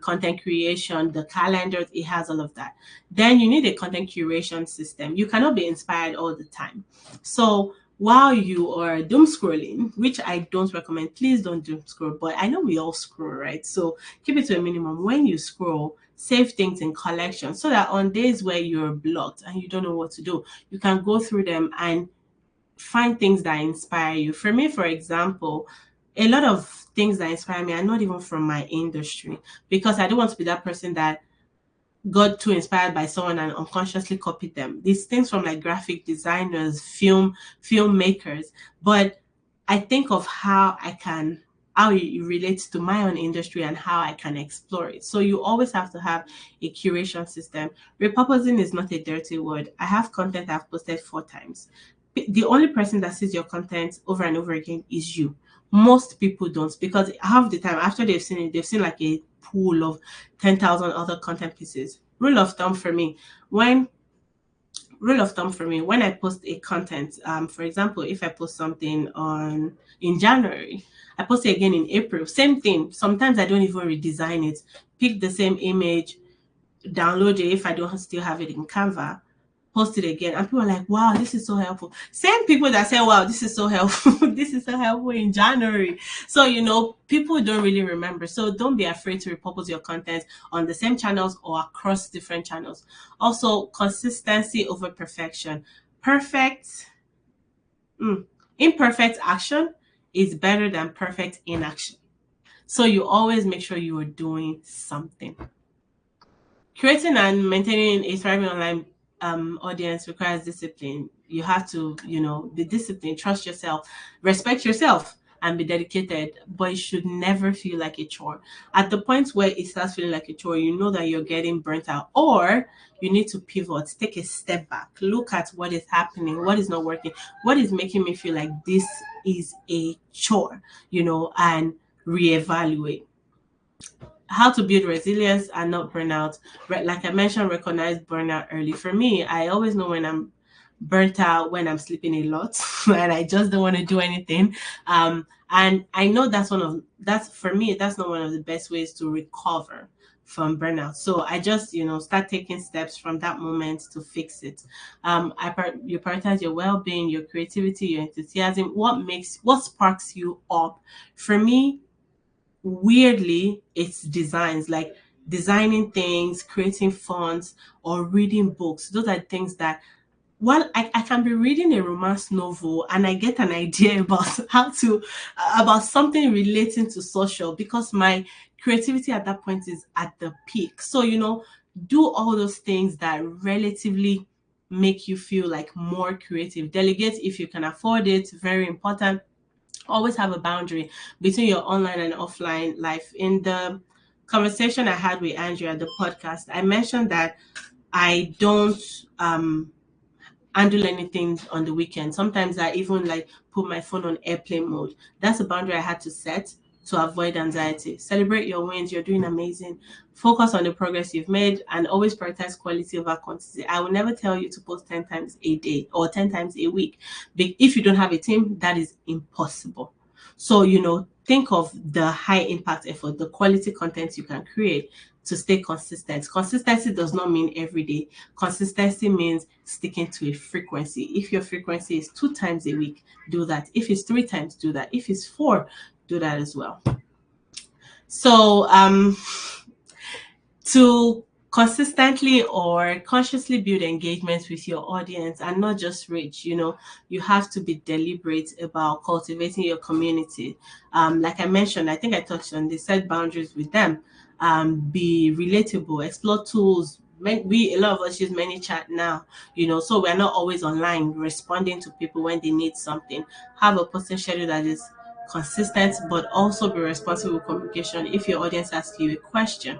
[SPEAKER 2] content creation, the calendars, it has all of that. Then you need a content curation system. You cannot be inspired all the time. So while you are doom scrolling, which I don't recommend, please don't doom scroll, but I know we all scroll, right? So keep it to a minimum. When you scroll, save things in collections, so that on days where you're blocked and you don't know what to do, you can go through them and find things that inspire you. For me, for example, a lot of things that inspire me are not even from my industry, because I don't want to be that person that got too inspired by someone and unconsciously copied them. These things from like graphic designers, filmmakers, but I think of how it relates to my own industry and how I can explore it. So you always have to have a curation system. Repurposing is not a dirty word. I have content I've posted 4 times. The only person that sees your content over and over again is you. Most people don't, because half the time after they've seen it, they've seen like a pool of 10,000 other content pieces. Rule of thumb for me, when I post a content, for example, if I post something on in January, I post it again in April, same thing. Sometimes I don't even redesign it. Pick the same image, download it if I don't still have it in Canva, post it again, and people are like, wow, this is so helpful. Same people that say, wow, this is so helpful, this is so helpful in January. So, people don't really remember. So don't be afraid to repurpose your content on the same channels or across different channels. Also, consistency over perfection. Imperfect action is better than perfect inaction. So you always make sure you are doing something. Creating and maintaining a thriving online audience requires discipline. You have to, be disciplined, trust yourself, respect yourself, and be dedicated. But it should never feel like a chore. At the point where it starts feeling like a chore, you know that you're getting burnt out, or you need to pivot, take a step back, look at what is happening, what is not working, what is making me feel like this is a chore, and reevaluate. How to build resilience and not burnout. Like I mentioned, recognize burnout early. For me, I always know when I'm burnt out, when I'm sleeping a lot and I just don't want to do anything. And I know for me, that's not one of the best ways to recover from burnout. So I just, start taking steps from that moment to fix it. You prioritize your well-being, your creativity, your enthusiasm, what sparks you up. For me, weirdly, it's designs, like designing things, creating fonts, or reading books. Those are things that, well, I can be reading a romance novel and I get an idea about about something relating to social, because my creativity at that point is at the peak. So, do all those things that relatively make you feel like more creative. Delegate if you can afford it, very important. Always have a boundary between your online and offline life. In the conversation I had with Andrea, the podcast, I mentioned that I don't handle anything on the weekend. Sometimes I even like put my phone on airplane mode. That's a boundary I had to set to avoid anxiety. Celebrate your wins. You're doing amazing. Focus on the progress you've made and always prioritize quality over quantity. I will never tell you to post 10 times a day or 10 times a week. If you don't have a team, that is impossible. So, think of the high impact effort, the quality content you can create to stay consistent. Consistency does not mean every day. Consistency means sticking to a frequency. If your frequency is 2 times a week, do that. If it's 3 times, do that. If it's 4, do that as well. So, to consistently or consciously build engagement with your audience and not just reach, you have to be deliberate about cultivating your community. Like I mentioned, I think I touched on this, set boundaries with them, be relatable, explore tools. A lot of us use ManyChat now, so we're not always online responding to people when they need something. Have a posting schedule that is consistent, but also be responsible with communication. If your audience asks you a question,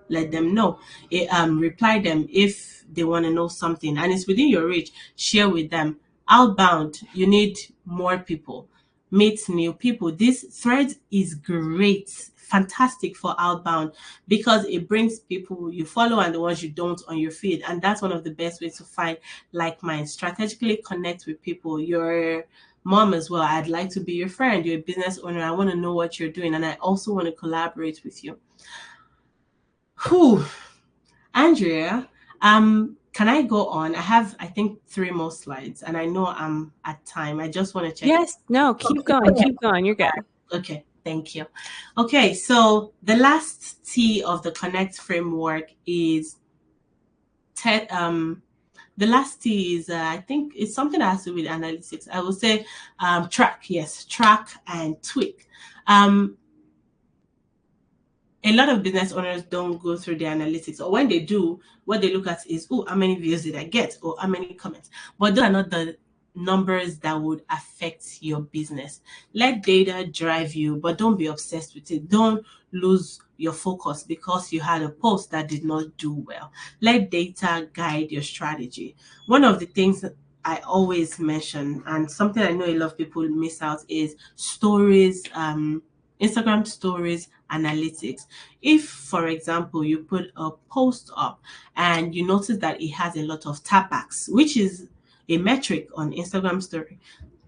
[SPEAKER 2] let them know. Reply them if they want to know something and it's within your reach. Share with them. Outbound, you need more people. Meet new people. This thread is great, fantastic for outbound, because it brings people you follow and the ones you don't on your feed, and that's one of the best ways to find like minds. Strategically connect with people. Your mom as well. I'd like to be your friend. You're a business owner. I want to know what you're doing, and I also want to collaborate with you. Whew. Andrea, can I go on? I have, I think, 3 more slides, and I know I'm at time. I just want to check.
[SPEAKER 1] Yes, no, keep going, keep going. You're good.
[SPEAKER 2] Okay, thank you. Okay, so the last T of the Connect framework is the last T is, I think it's something that has to do with analytics. I will say track, yes, track and tweak. A lot of business owners don't go through the analytics, or when they do, what they look at is, oh, how many views did I get, or how many comments? But those are not the numbers that would affect your business. Let data drive you, but don't be obsessed with it. Don't lose your focus because you had a post that did not do well. Let data guide your strategy. One of the things I always mention, and something I know a lot of people miss out, is stories, Instagram stories analytics. If, for example, you put a post up and you notice that it has a lot of tapbacks, which is a metric on Instagram story,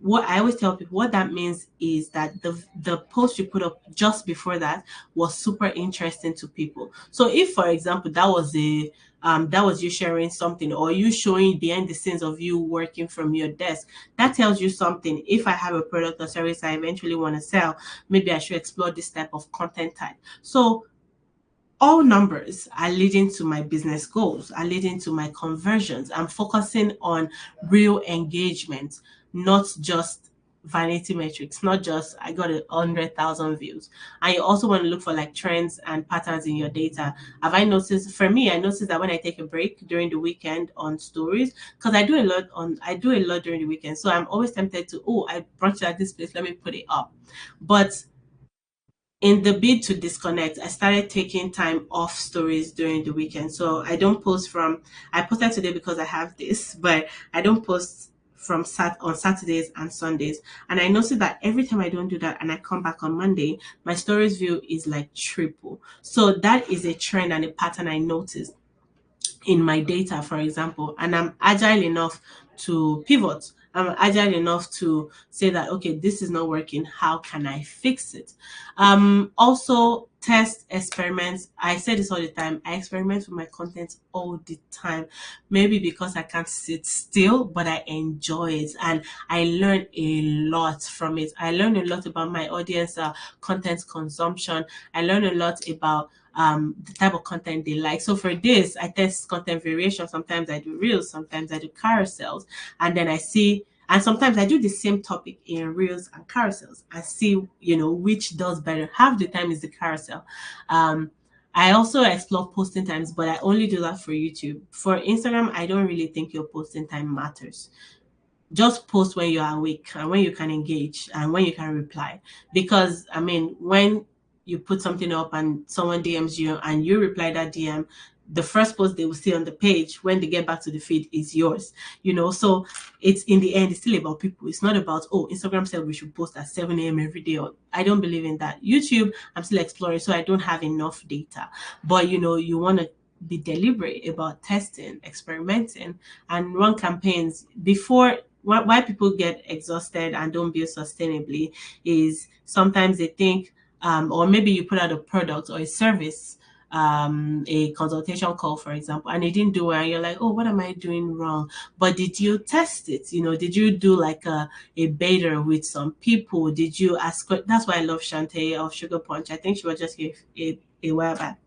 [SPEAKER 2] what I always tell people, what that means is that the post you put up just before that was super interesting to people. So if, for example, that was you sharing something, or you showing behind the scenes of you working from your desk, that tells you something. If I have a product or service I eventually want to sell, maybe I should explore this type of content type. So all numbers are leading to my business goals, are leading to my conversions. I'm focusing on real engagement, not just vanity metrics, not just I got 100,000 views. And you also want to look for like trends and patterns in your data. Have I noticed? For me, I noticed that when I take a break during the weekend on stories, because I do a lot during the weekend. So I'm always tempted to, oh, I brought you at this place, let me put it up. But in the bid to disconnect, I started taking time off stories during the weekend. So I don't post from, I posted today because I have this, but I don't post from on Saturdays and Sundays. And I noticed that every time I don't do that and I come back on Monday, my stories view is like triple. So that is a trend and a pattern I noticed in my data, for example, and I'm agile enough to pivot. I'm agile enough to say that, okay, this is not working. How can I fix it? Also, test experiments. I say this all the time. I experiment with my content all the time. Maybe because I can't sit still, but I enjoy it and I learn a lot from it. I learn a lot about my audience, content consumption. I learn a lot about the type of content they like. So for this, I test content variation. Sometimes I do reels, sometimes I do carousels, and then I see, and sometimes I do the same topic in reels and carousels and see, which does better. Half the time is the carousel. I also explore posting times, but I only do that for YouTube. For Instagram, I don't really think your posting time matters. Just post when you're awake and when you can engage and when you can reply. Because I mean, when you put something up and someone DMs you and you reply that DM, the first post they will see on the page when they get back to the feed is yours. So it's, in the end, it's still about people. It's not about, oh, Instagram said we should post at 7 a.m. every day. I don't believe in that. YouTube, I'm still exploring, so I don't have enough data. But you want to be deliberate about testing, experimenting, and run campaigns before. Why people get exhausted and don't build sustainably is sometimes they think, or maybe you put out a product or a service, a consultation call, for example, and it didn't do well. And you're like, oh, what am I doing wrong? But did you test it? Did you do like a beta with some people? Did you ask? That's why I love Shantae of Sugar Punch. I think she was just here a while back.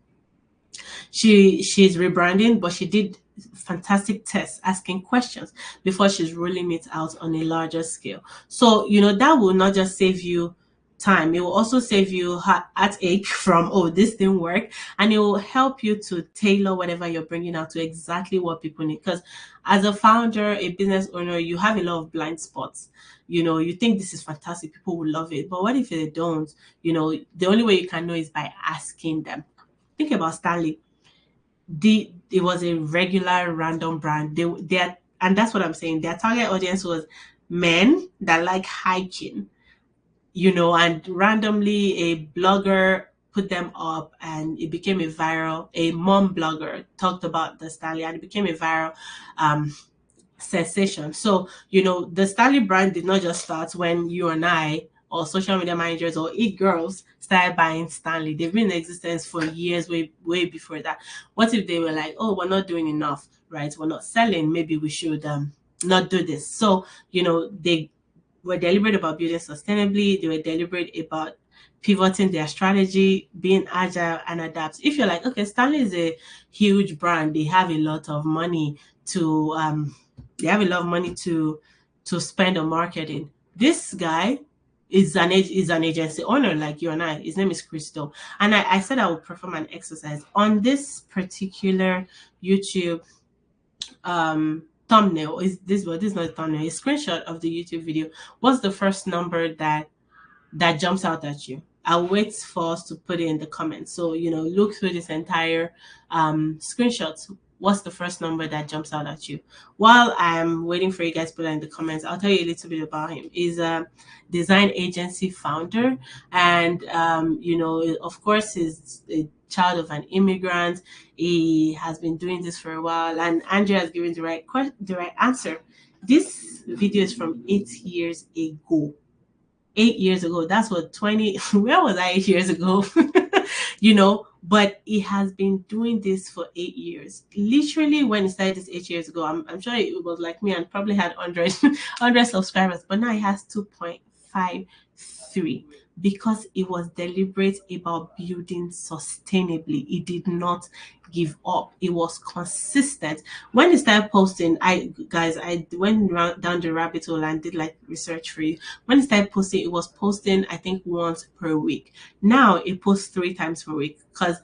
[SPEAKER 2] She's rebranding, but she did fantastic tests, asking questions before she's rolling it out on a larger scale. So that will not just save you time, it will also save you heartache from, oh, this didn't work, and it will help you to tailor whatever you're bringing out to exactly what people need. Because as a founder, a business owner, you have a lot of blind spots. You think this is fantastic, people will love it, but what if they don't? The only way you can know is by asking them. Think about Stanley. It was a regular random brand. And that's what I'm saying. Their target audience was men that like hiking, and randomly a blogger put them up and it became a mom blogger talked about the Stanley and it became a viral sensation. So, the Stanley brand did not just start when you and I or social media managers or girls started buying Stanley. They've been in existence for years, way before that. What if they were like, oh, we're not doing enough, right? We're not selling. Maybe we should not do this. So, they were deliberate about building sustainably. They were deliberate about pivoting their strategy, being agile and adapt. If you're like, okay, Stanley is a huge brand, they have a lot of money to spend on marketing. This guy is an agency owner like you and I. His name is Crystal. And I said I would perform an exercise on this particular YouTube thumbnail. This is not a thumbnail, a screenshot of the YouTube video. What's the first number that jumps out at you? I'll wait for us to put it in the comments. So, look through this entire screenshot. what's the first number that jumps out at you? While I'm waiting for you guys to put that in the comments, I'll tell you a little bit about him. He's a design agency founder, and of course, he's a child of an immigrant. He has been doing this for a while, and Andrea has given the right answer. This video is from 8 years ago. 8 years ago. That's what 20. Where was I 8 years ago? But he has been doing this for 8 years. Literally, when he started this 8 years ago, I'm sure it was like me and probably had 100 subscribers, but now he has 2.53 because it was deliberate about building sustainably. It did not give up. It was consistent. When he started posting, I went down the rabbit hole and did like research for you. When he started posting, it was posting I think once per week. Now it posts 3 times per week because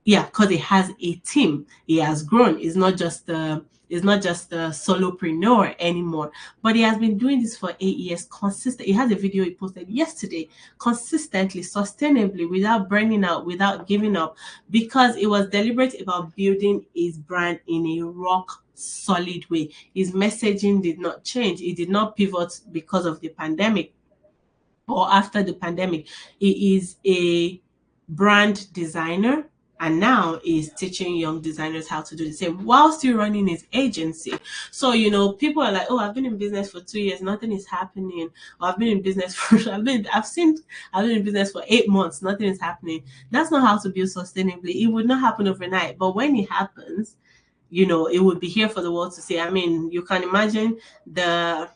[SPEAKER 2] it has a team. He has grown. It's not just a solopreneur anymore, but he has been doing this for 8 years consistent. He has a video he posted yesterday, consistently, sustainably, without burning out, without giving up, because it was deliberate about building his brand in a rock solid way. His messaging did not change. It did not pivot because of the pandemic or after the pandemic. He is a brand designer, and now is teaching young designers how to do the same while still running his agency. So, people are like, oh, I've been in business for 2 years, nothing is happening. Or I've been in business for I've been in business for 8 months, nothing is happening. That's not how to build sustainably. It would not happen overnight. But when it happens, it would be here for the world to see. I mean, you can imagine the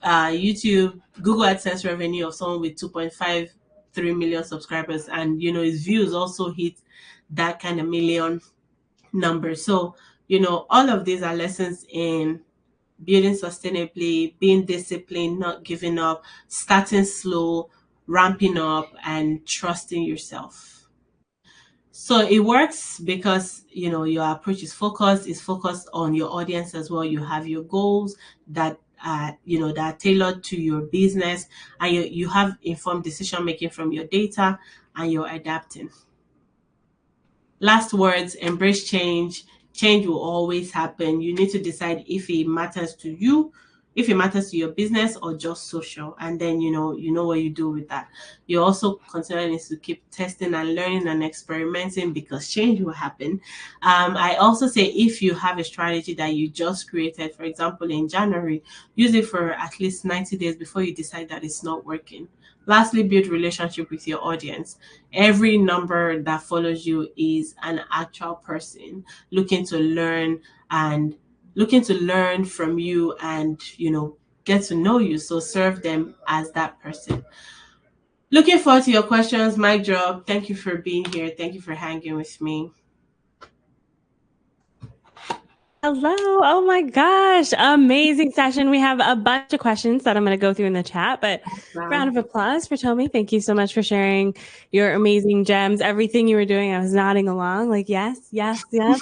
[SPEAKER 2] YouTube, Google AdSense revenue of someone with 2.53 million subscribers, and his views also hit that kind of million number. So all of these are lessons in building sustainably, being disciplined, not giving up, starting slow, ramping up, and trusting yourself. So it works because your approach is focused. It's focused on your audience as well. You have your goals that that are tailored to your business, and you have informed decision making from your data, and you're adapting. Last words: embrace change. Change will always happen. You need to decide if it matters to you, if it matters to your business, or just social, and then you know what you do with that. You also consider to keep testing and learning and experimenting, because change will happen. I also say, if you have a strategy that you just created, for example in January, use it for at least 90 days before you decide that it's not working. Lastly, build relationship with your audience. Every number that follows you is an actual person looking to learn from you, and get to know you. So serve them as that person. Looking forward to your questions. Mic drop. Thank you for being here. Thank you for hanging with me.
[SPEAKER 1] Hello. Oh my gosh. Amazing session. We have a bunch of questions that I'm going to go through in the chat, but round of applause for Tomi. Thank you so much for sharing your amazing gems. Everything you were doing, I was nodding along like, yes,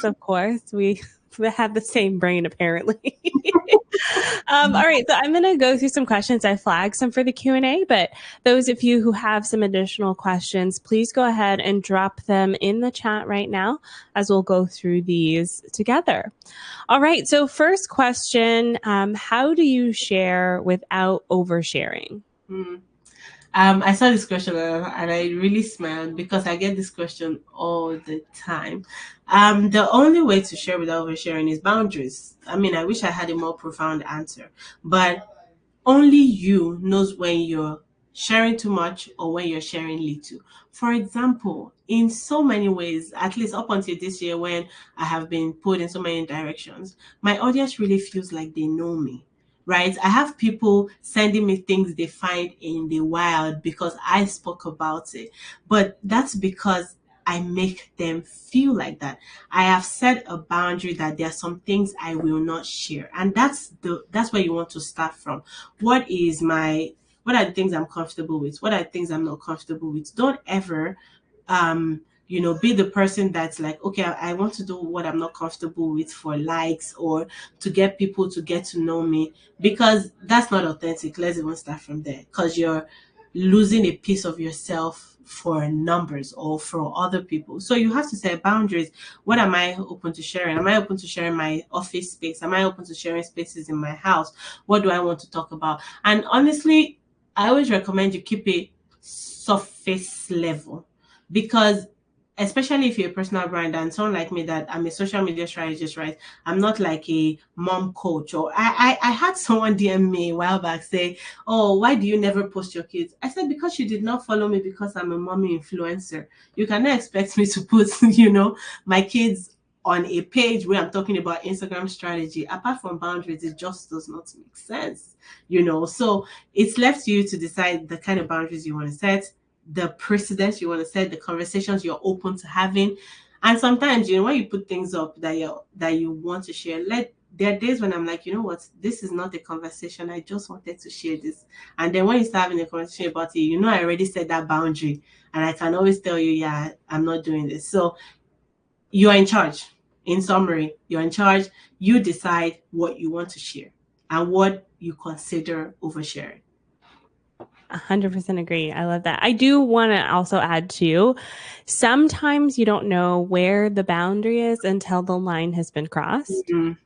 [SPEAKER 1] of course. We have the same brain, apparently. All right, so I'm going to go through some questions. I flagged some for the Q&A, but those of you who have some additional questions, please go ahead and drop them in the chat right now, as we'll go through these together. All right, so first question, how do you share without oversharing?
[SPEAKER 2] I saw this question and I really smiled, because I get this question all the time. The only way to share without oversharing is boundaries. I mean, I wish I had a more profound answer, but only you knows when you're sharing too much or when you're sharing little. For example, in so many ways, at least up until this year, when I have been put in so many directions, my audience really feels like they know me. Right? I have people sending me things they find in the wild because I spoke about it. But that's because I make them feel like that. I have set a boundary that there are some things I will not share. And that's where you want to start from. What are the things I'm comfortable with? What are the things I'm not comfortable with? Don't ever be the person that's like, okay, I want to do what I'm not comfortable with for likes or to get people to get to know me, because that's not authentic. Let's even start from there, because you're losing a piece of yourself for numbers or for other people. So you have to set boundaries. What am I open to sharing? Am I open to sharing my office space? Am I open to sharing spaces in my house? What do I want to talk about? And honestly, I always recommend you keep it surface level, because especially if you're a personal brand and someone like me that I'm a social media strategist, right? I'm not like a mom coach. Or I had someone DM me a while back say, oh, why do you never post your kids? I said, because you did not follow me because I'm a mommy influencer. You cannot expect me to put, my kids on a page where I'm talking about Instagram strategy. Apart from boundaries, it just does not make sense. So it's left to you to decide the kind of boundaries you want to set, the precedents you want to set, the conversations you're open to having. And sometimes, when you put things up that you want to share, there are days when I'm like, you know what, this is not a conversation. I just wanted to share this. And then when you start having a conversation about it, I already set that boundary. And I can always tell you, yeah, I'm not doing this. So you're in charge. In summary, you're in charge. You decide what you want to share and what you consider oversharing.
[SPEAKER 1] 100% agree. I love that. I do want to also add too, sometimes you don't know where the boundary is until the line has been crossed.
[SPEAKER 2] Mhm.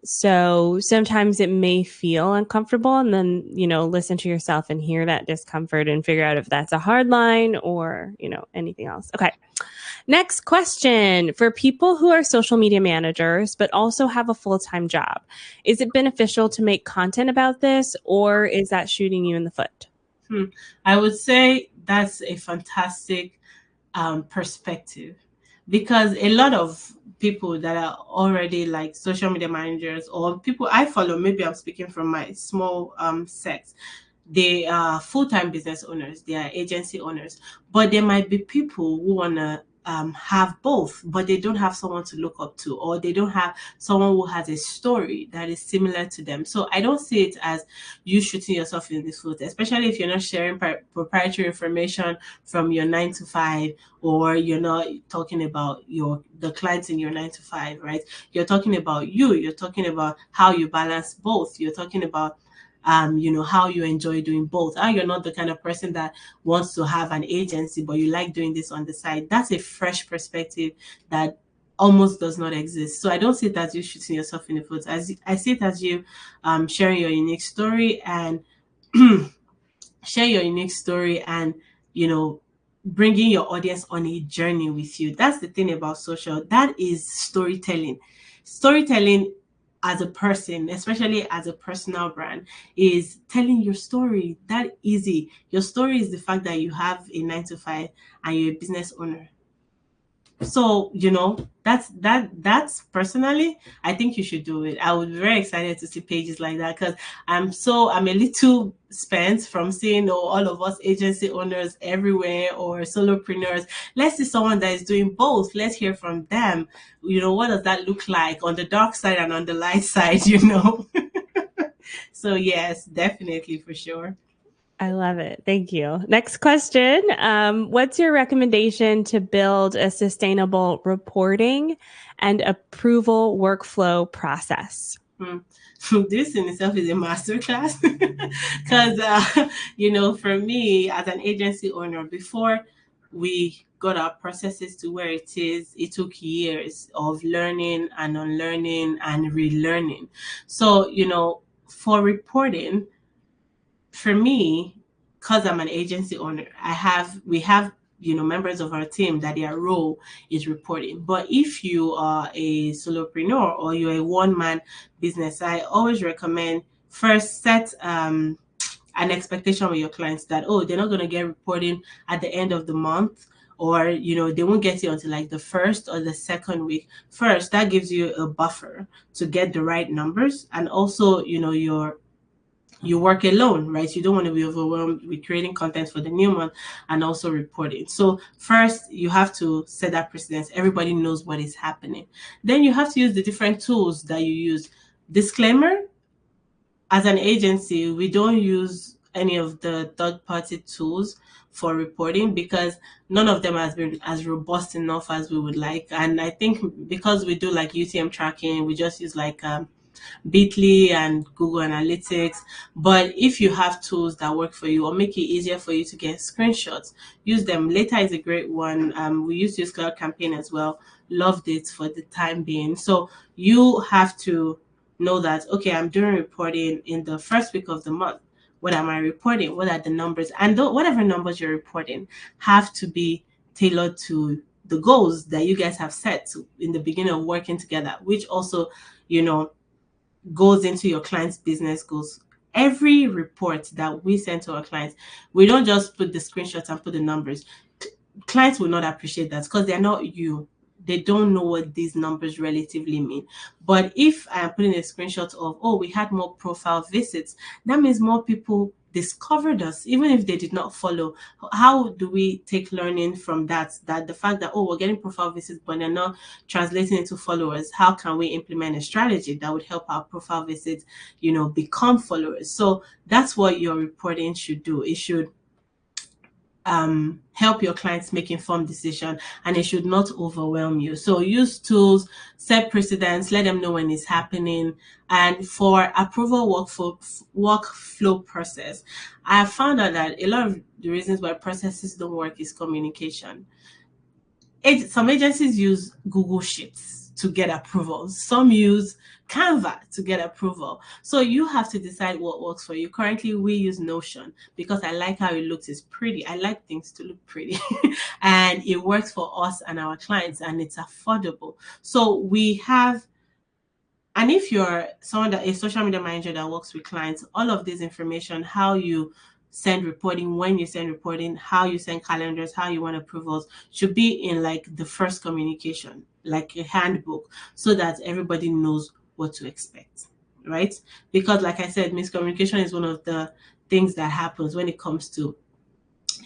[SPEAKER 1] So sometimes it may feel uncomfortable, and then, listen to yourself and hear that discomfort and figure out if that's a hard line or, anything else. Okay. Next question. For people who are social media managers, but also have a full-time job, is it beneficial to make content about this, or is that shooting you in the foot?
[SPEAKER 2] I would say that's a fantastic perspective, because a lot of people that are already like social media managers or people I follow, maybe I'm speaking from my small sect, they are full-time business owners, they are agency owners, but there might be people who want to have both, but they don't have someone to look up to, or they don't have someone who has a story that is similar to them. So I don't see it as you shooting yourself in the foot, especially if you're not sharing proprietary information from your 9 to 5, or you're not talking about the clients in your 9 to 5, right? You're talking about you're talking about how you balance both, you're talking about how you enjoy doing both. How you're not the kind of person that wants to have an agency, but you like doing this on the side. That's a fresh perspective that almost does not exist. So I don't see it as you shooting yourself in the foot. I see it as you sharing your unique story and share your unique story and bringing your audience on a journey with you. That's the thing about social. That is storytelling. Storytelling as a person, especially as a personal brand, is telling your story. That easy. Your story is the fact that you have a 9 to 5 and you're a business owner. So that's personally, I think you should do it. I would be very excited to see pages like that, because I'm a little spent from seeing all of us agency owners everywhere or solopreneurs. Let's see someone that is doing both. Let's hear from them. What does that look like on the dark side and on the light side? So yes, definitely, for sure.
[SPEAKER 1] I love it. Thank you. Next question. What's your recommendation to build a sustainable reporting and approval workflow process?
[SPEAKER 2] This in itself is a masterclass, because for me as an agency owner, before we got our processes to where it is, it took years of learning and unlearning and relearning. So for reporting, for me, because I'm an agency owner, we have members of our team that their role is reporting. But if you are a solopreneur or you're a one-man business, I always recommend first set an expectation with your clients that, oh, they're not going to get reporting at the end of the month, or they won't get it until like the first or the second week. First, that gives you a buffer to get the right numbers, and also you work alone, right? You don't want to be overwhelmed with creating content for the new month and also reporting. So first, you have to set that precedence. Everybody knows what is happening. Then you have to use the different tools that you use. Disclaimer, as an agency, we don't use any of the third-party tools for reporting, because none of them has been as robust enough as we would like. And I think because we do like UTM tracking, we just use like Bitly and Google Analytics. But if you have tools that work for you or make it easier for you to get screenshots, use them. Later is a great one. We used to use Cloud Campaign as well. Loved it for the time being. So you have to know that, okay, I'm doing reporting in the first week of the month. What am I reporting? What are the numbers? And whatever numbers you're reporting have to be tailored to the goals that you guys have set in the beginning of working together, which also, you know, goes into your client's business goals. Every report that we send to our clients, we don't just put the screenshots and put the numbers. Clients will not appreciate that because they're not you. They don't know what these numbers relatively mean. But if I'm putting a screenshot of, oh, we had more profile visits, that means more people discovered us, even if they did not follow. How do we take learning from that? That the fact that, oh, we're getting profile visits, but they're not translating into followers. How can we implement a strategy that would help our profile visits, become followers? So that's what your reporting should do. It should help your clients make informed decision, and it should not overwhelm you. So use tools, set precedents, let them know when it's happening. And for approval workflow process, I have found out that a lot of the reasons why processes don't work is communication. Some agencies use Google Sheets to get approvals. Some use Canva to get approval. So you have to decide what works for you. Currently, we use Notion because I like how it looks. It's pretty. I like things to look pretty. And it works for us and our clients, and it's affordable. So we have, and if you're someone that a social media manager that works with clients, all of this information, how you send reporting, when you send reporting, how you send calendars, how you want approvals, should be in like the first communication, like a handbook, so that everybody knows what to expect, right? Because like I said, miscommunication is one of the things that happens when it comes to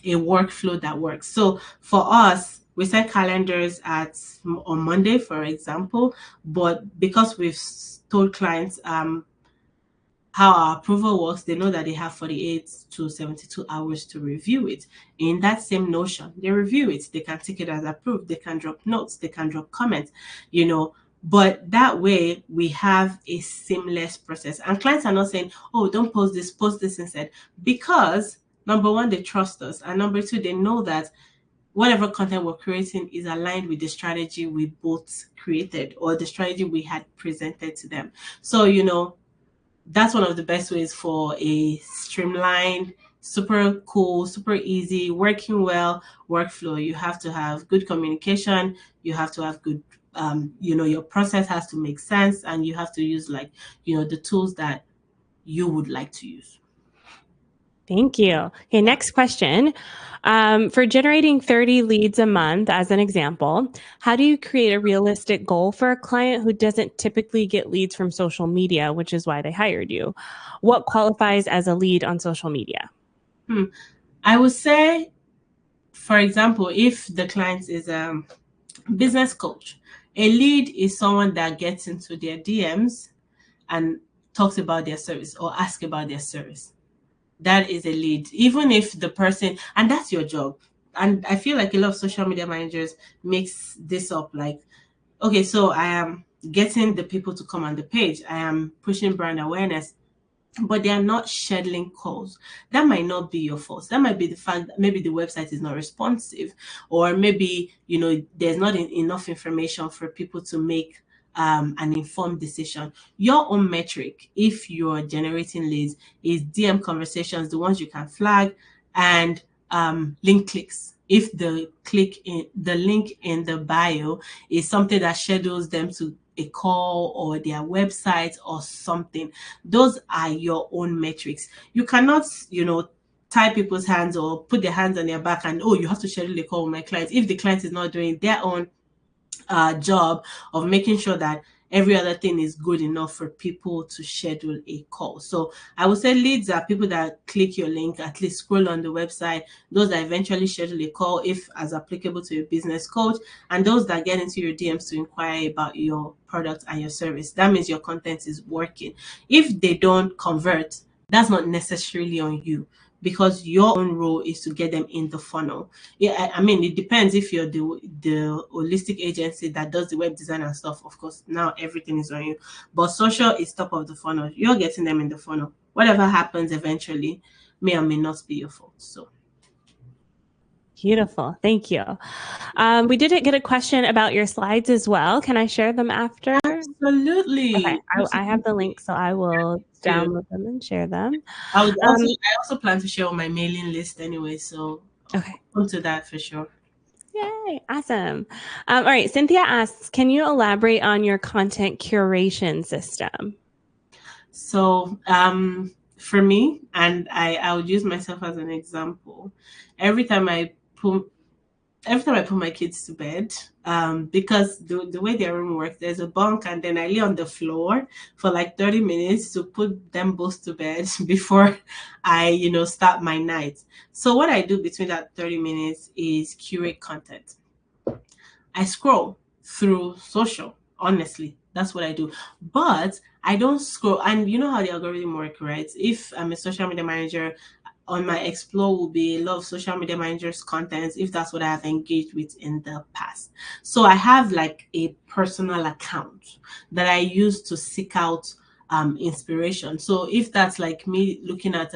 [SPEAKER 2] a workflow that works. So for us, we set calendars on Monday, for example, but because we've told clients how our approval works, they know that they have 48 to 72 hours to review it. In that same Notion, they review it. They can take it as approved. They can drop notes. They can drop comments, But that way, we have a seamless process. And clients are not saying, oh, don't post this instead. Because, number one, they trust us. And number two, they know that whatever content we're creating is aligned with the strategy we both created or the strategy we had presented to them. So, that's one of the best ways for a streamlined, super cool, super easy, working well workflow. You have to have good communication. You have to have good, your process has to make sense, and you have to use the tools that you would like to use.
[SPEAKER 1] Thank you. Okay, next question. For generating 30 leads a month, as an example, how do you create a realistic goal for a client who doesn't typically get leads from social media, which is why they hired you? What qualifies as a lead on social media?
[SPEAKER 2] I would say, for example, if the client is a business coach, a lead is someone that gets into their DMs and talks about their service or asks about their service. That is a lead, even if the person, and that's your job. And I feel like a lot of social media managers mix this up, like, okay, so I am getting the people to come on the page, I am pushing brand awareness, but they are not scheduling calls. That might not be your fault. That might be the fact that maybe the website is not responsive, or maybe there's not enough information for people to make an informed decision. Your own metric, if you're generating leads, is DM conversations, the ones you can flag, and link clicks. If the link in the bio is something that schedules them to a call or their website or something, those are your own metrics. You cannot, tie people's hands or put their hands on their back and, oh, you have to schedule a call with my client if the client is not doing their own job of making sure that every other thing is good enough for people to schedule a call. So I would say leads are people that click your link, at least scroll on the website, those that eventually schedule a call if as applicable to your business coach, and those that get into your DMs to inquire about your product and your service. That means your content is working. If they don't convert, that's not necessarily on you, because your own role is to get them in the funnel. Yeah, I mean, it depends if you're the holistic agency that does the web design and stuff. Of course, now everything is on you. But social is top of the funnel. You're getting them in the funnel. Whatever happens eventually may or may not be your fault. So
[SPEAKER 1] Beautiful. Thank you. We did get a question about your slides as well. Can I share them after? Okay,
[SPEAKER 2] absolutely,
[SPEAKER 1] I have the link, so I will
[SPEAKER 2] too.
[SPEAKER 1] download them and share them.
[SPEAKER 2] I also plan to share on my mailing list anyway, so
[SPEAKER 1] Okay.
[SPEAKER 2] onto that for sure.
[SPEAKER 1] Yay, awesome. All right, Cynthia asks, can you elaborate on your content curation system?
[SPEAKER 2] So for me, and I would use myself as an example, every time I put my kids to bed, because the way their room works, there's a bunk, and then I lay on the floor for like 30 minutes to put them both to bed before I, start my night. So what I do between that 30 minutes is curate content. I scroll through social. Honestly, that's what I do. But I don't scroll. And you know how the algorithm work, right? If I'm a social media manager, on my explore will be a lot of social media managers contents if that's what I have engaged with in the past. So I have like a personal account that I use to seek out inspiration. So if that's like me looking at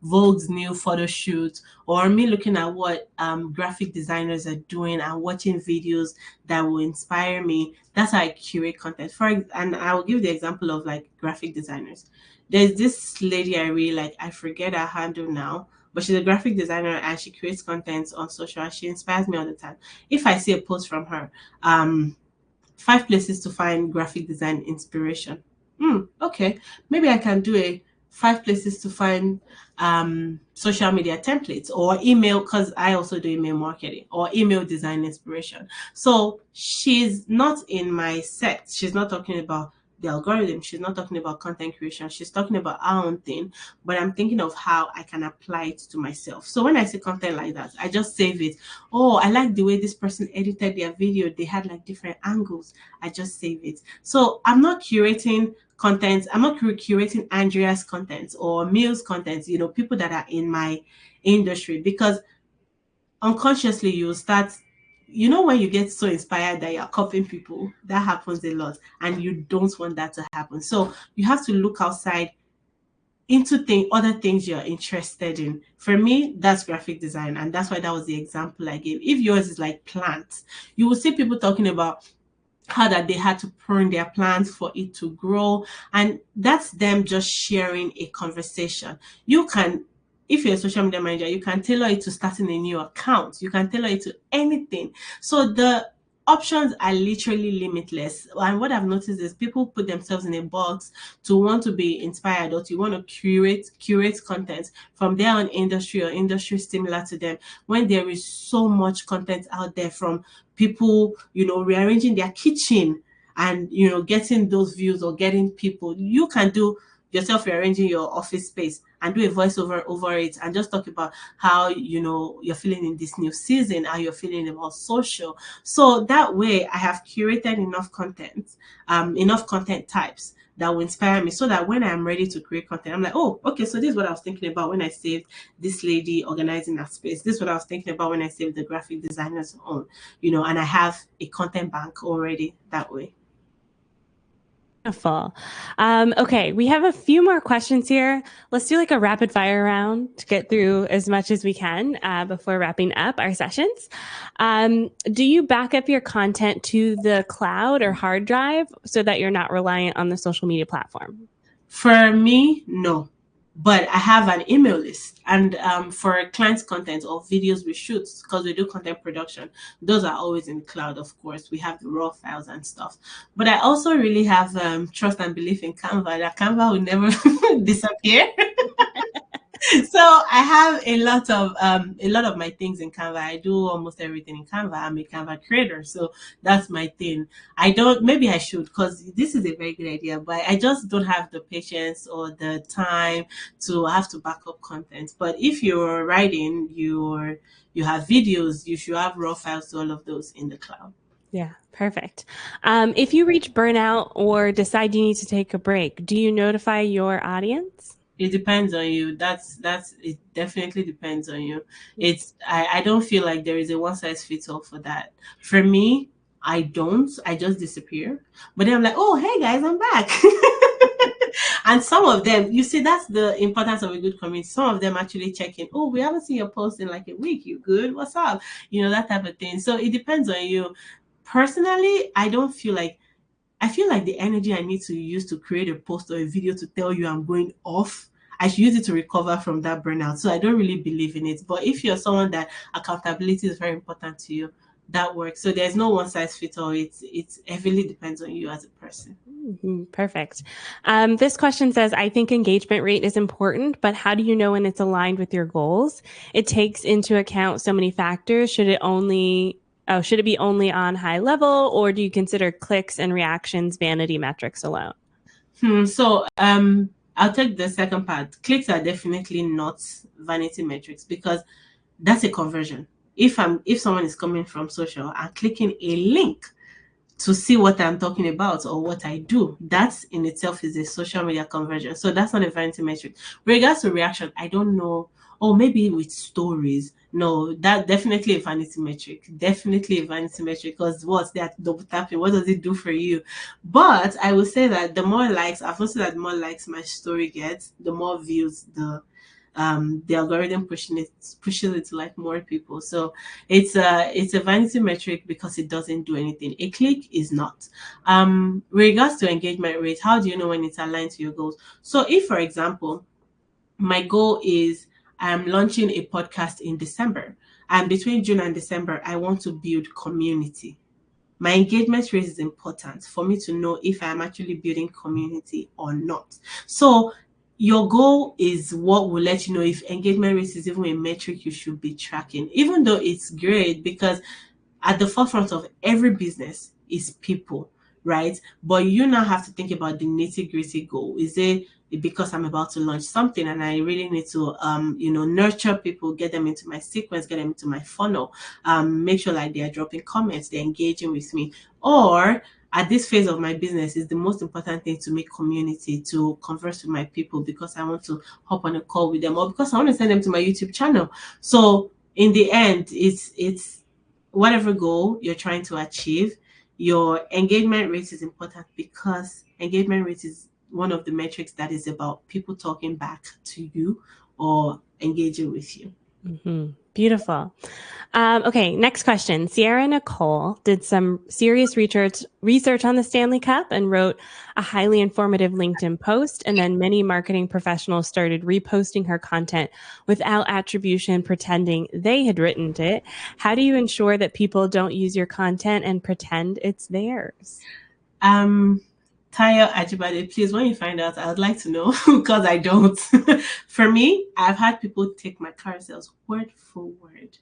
[SPEAKER 2] Vogue's new photo shoot, or me looking at what graphic designers are doing and watching videos that will inspire me, that's how I curate content. And I will give the example of like graphic designers. There's this lady I really like. I forget her handle now, but she's a graphic designer and she creates content on social. And she inspires me all the time. If I see a post from her, 5 places to find graphic design inspiration. Okay, maybe I can do a 5 places to find social media templates or email, because I also do email marketing or email design inspiration. So she's not in my set. She's not talking about the algorithm. She's not talking about content creation. She's talking about our own thing, but I'm thinking of how I can apply it to myself. So when I see content like that, I just save it. Oh, I like the way this person edited their video. They had like different angles. I just save it. So I'm not curating content. I'm not curating Andrea's content or Mill's content, people that are in my industry, because unconsciously you'll start, when you get so inspired that you're copying people, that happens a lot and you don't want that to happen. So you have to look outside into other things you're interested in. For me, that's graphic design, and that's why that was the example I gave. If yours is like plants, you will see people talking about how that they had to prune their plants for it to grow, and that's them just sharing a conversation. You can, if you're a social media manager, you can tailor it to starting a new account, you can tailor it to anything. So the options are literally limitless. And what I've noticed is people put themselves in a box to want to be inspired or to want to curate content from their own industry or industry similar to them, when there is so much content out there from people, rearranging their kitchen and, getting those views or getting people. You can do yourself rearranging your office space and do a voiceover over it and just talk about how, you're feeling in this new season, how you're feeling about social. So that way I have curated enough content types that will inspire me, so that when I'm ready to create content, I'm like, oh, okay, so this is what I was thinking about when I saved this lady organizing that space. This is what I was thinking about when I saved the graphic designer's own, and I have a content bank already that way.
[SPEAKER 1] Beautiful. Okay, we have a few more questions here. Let's do like a rapid fire round to get through as much as we can before wrapping up our sessions. Do you back up your content to the cloud or hard drive so that you're not reliant on the social media platform?
[SPEAKER 2] For me, no. But I have an email list, and for clients' content or videos we shoot, because we do content production, those are always in the cloud. Of course, we have the raw files and stuff. But I also really have trust and belief in Canva. That Canva will never disappear. So I have a lot of my things in Canva. I do almost everything in Canva. I'm a Canva creator, so that's my thing. I don't. Maybe I should, because this is a very good idea, but I just don't have the patience or the time to have to back up content. But if you're writing, you have videos, you should have raw files to all of those in the cloud.
[SPEAKER 1] Yeah, perfect. If you reach burnout or decide you need to take a break, do you notify your audience?
[SPEAKER 2] It depends on you. It definitely depends on you. I don't feel like there is a one size fits all for that. For me, I don't. I just disappear. But then I'm like, oh hey guys, I'm back. And some of them, you see, that's the importance of a good community. Some of them actually check in. Oh, we haven't seen your post in like a week. You good? What's up? That type of thing. So it depends on you. Personally, I feel like the energy I need to use to create a post or a video to tell you I'm going off, I should use it to recover from that burnout. So I don't really believe in it. But if you're someone that accountability is very important to you, that works. So there's no one size fits all. It's heavily depends on you as a person.
[SPEAKER 1] Perfect. This question says, I think engagement rate is important, but how do you know when it's aligned with your goals? It takes into account so many factors. Should it be only on high level, or do you consider clicks and reactions vanity metrics alone?
[SPEAKER 2] So I'll take the second part. Clicks are definitely not vanity metrics because that's a conversion. If someone is coming from social and clicking a link to see what I'm talking about or what I do, that in itself is a social media conversion. So that's not a vanity metric. With regards to reaction, I don't know. Or maybe with stories. No, that definitely a vanity metric. Definitely a vanity metric because what's that double tapping? What does it do for you? But I will say that the more likes, I've noticed that the more likes my story gets, the more views the algorithm pushes it to like more people. So it's a vanity metric because it doesn't do anything. A click is not. With regards to engagement rate, how do you know when it's aligned to your goals? So if, for example, my goal is I'm launching a podcast in December, and between June and December I want to build community. My engagement rate is important for me to know if I'm actually building community or not. So your goal is what will let you know if engagement rate is even a metric you should be tracking, even though it's great because at the forefront of every business is people, right? But you now have to think about the nitty gritty goal. Is it because I'm about to launch something and I really need to, nurture people, get them into my sequence, get them into my funnel, make sure like they are dropping comments, they're engaging with me, or at this phase of my business is the most important thing to make community, to converse with my people because I want to hop on a call with them or because I want to send them to my YouTube channel. So in the end, it's whatever goal you're trying to achieve, your engagement rate is important because engagement rate is one of the metrics that is about people talking back to you or engaging with you.
[SPEAKER 1] Beautiful. Okay, next question. Sierra Nicole did some serious research on the Stanley Cup and wrote a highly informative LinkedIn post. And then many marketing professionals started reposting her content without attribution, pretending they had written it. How do you ensure that people don't use your content and pretend it's theirs?
[SPEAKER 2] Tayo Ajibade, please, when you find out, I would like to know because I don't. For me, I've had people take my carousels word for word.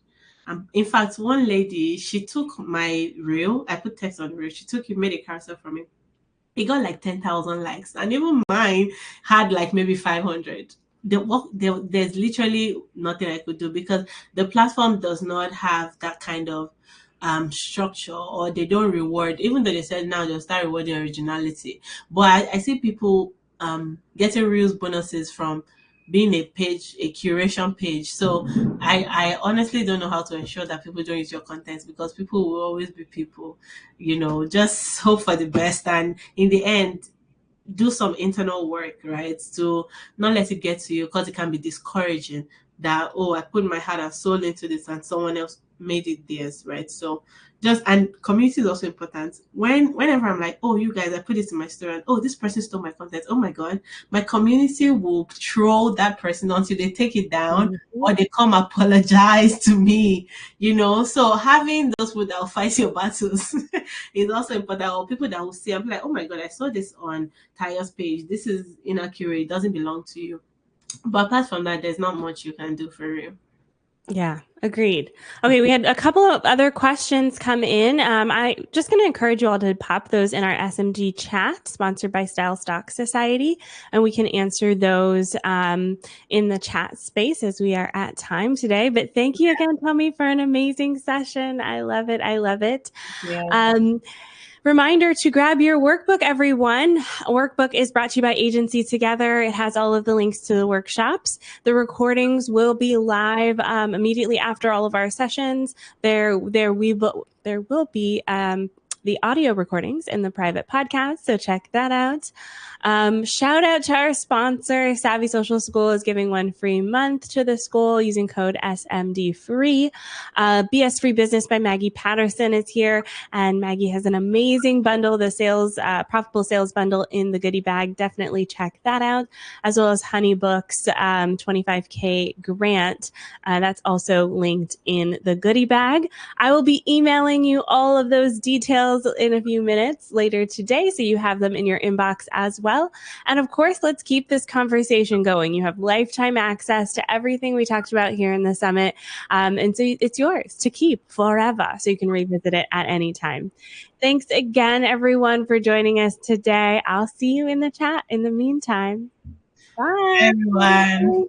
[SPEAKER 2] In fact, one lady, she took my reel. I put text on the reel. She took it, made a carousel from it. It got like 10,000 likes, and even mine had like maybe 500. There's literally nothing I could do because the platform does not have that kind of structure, or they don't reward, even though they said now they'll start rewarding originality. But I see people getting reels bonuses from being a curation page. So I honestly don't know how to ensure that people don't use your content because people will always be people. Just hope for the best, and in the end do some internal work, right? To not let it get to you because it can be discouraging that, oh, I put my heart and soul into this and someone else made it theirs, right? So and community is also important. Whenever I'm like, oh, you guys, I put this in my story and oh, this person stole my content. Oh my god, my community will troll that person until they take it down or they come apologize to me, So having those people that will fight your battles is also important. Or people that will see, I'm like, oh my god, I saw this on Tayo's page. This is inaccurate. It doesn't belong to you. But apart from that, there's not much you can do for real.
[SPEAKER 1] Yeah, agreed. Okay, we had a couple of other questions come in. I just going to encourage you all to pop those in our SMG chat, sponsored by Style Stock Society, and we can answer those in the chat space as we are at time today. But thank you again, Tommy, for an amazing session. I love it. I love it.
[SPEAKER 2] Yeah.
[SPEAKER 1] Reminder to grab your workbook, everyone. Workbook is brought to you by Agency Together. It has all of the links to the workshops. The recordings will be live immediately after all of our sessions. There will be the audio recordings in the private podcast, so check that out. Shout out to our sponsor. Savvy Social School is giving 1 free month to the school using code SMD3. BS Free Business by Maggie Patterson is here, and Maggie has an amazing bundle, the profitable sales bundle in the goodie bag. Definitely check that out, as well as Honeybook's 25K grant. That's also linked in the goodie bag. I will be emailing you all of those details in a few minutes later today, so you have them in your inbox as well. And of course, let's keep this conversation going. You have lifetime access to everything we talked about here in the summit. And so it's yours to keep forever, so you can revisit it at any time. Thanks again, everyone, for joining us today. I'll see you in the chat in the meantime. Bye.
[SPEAKER 2] Everyone.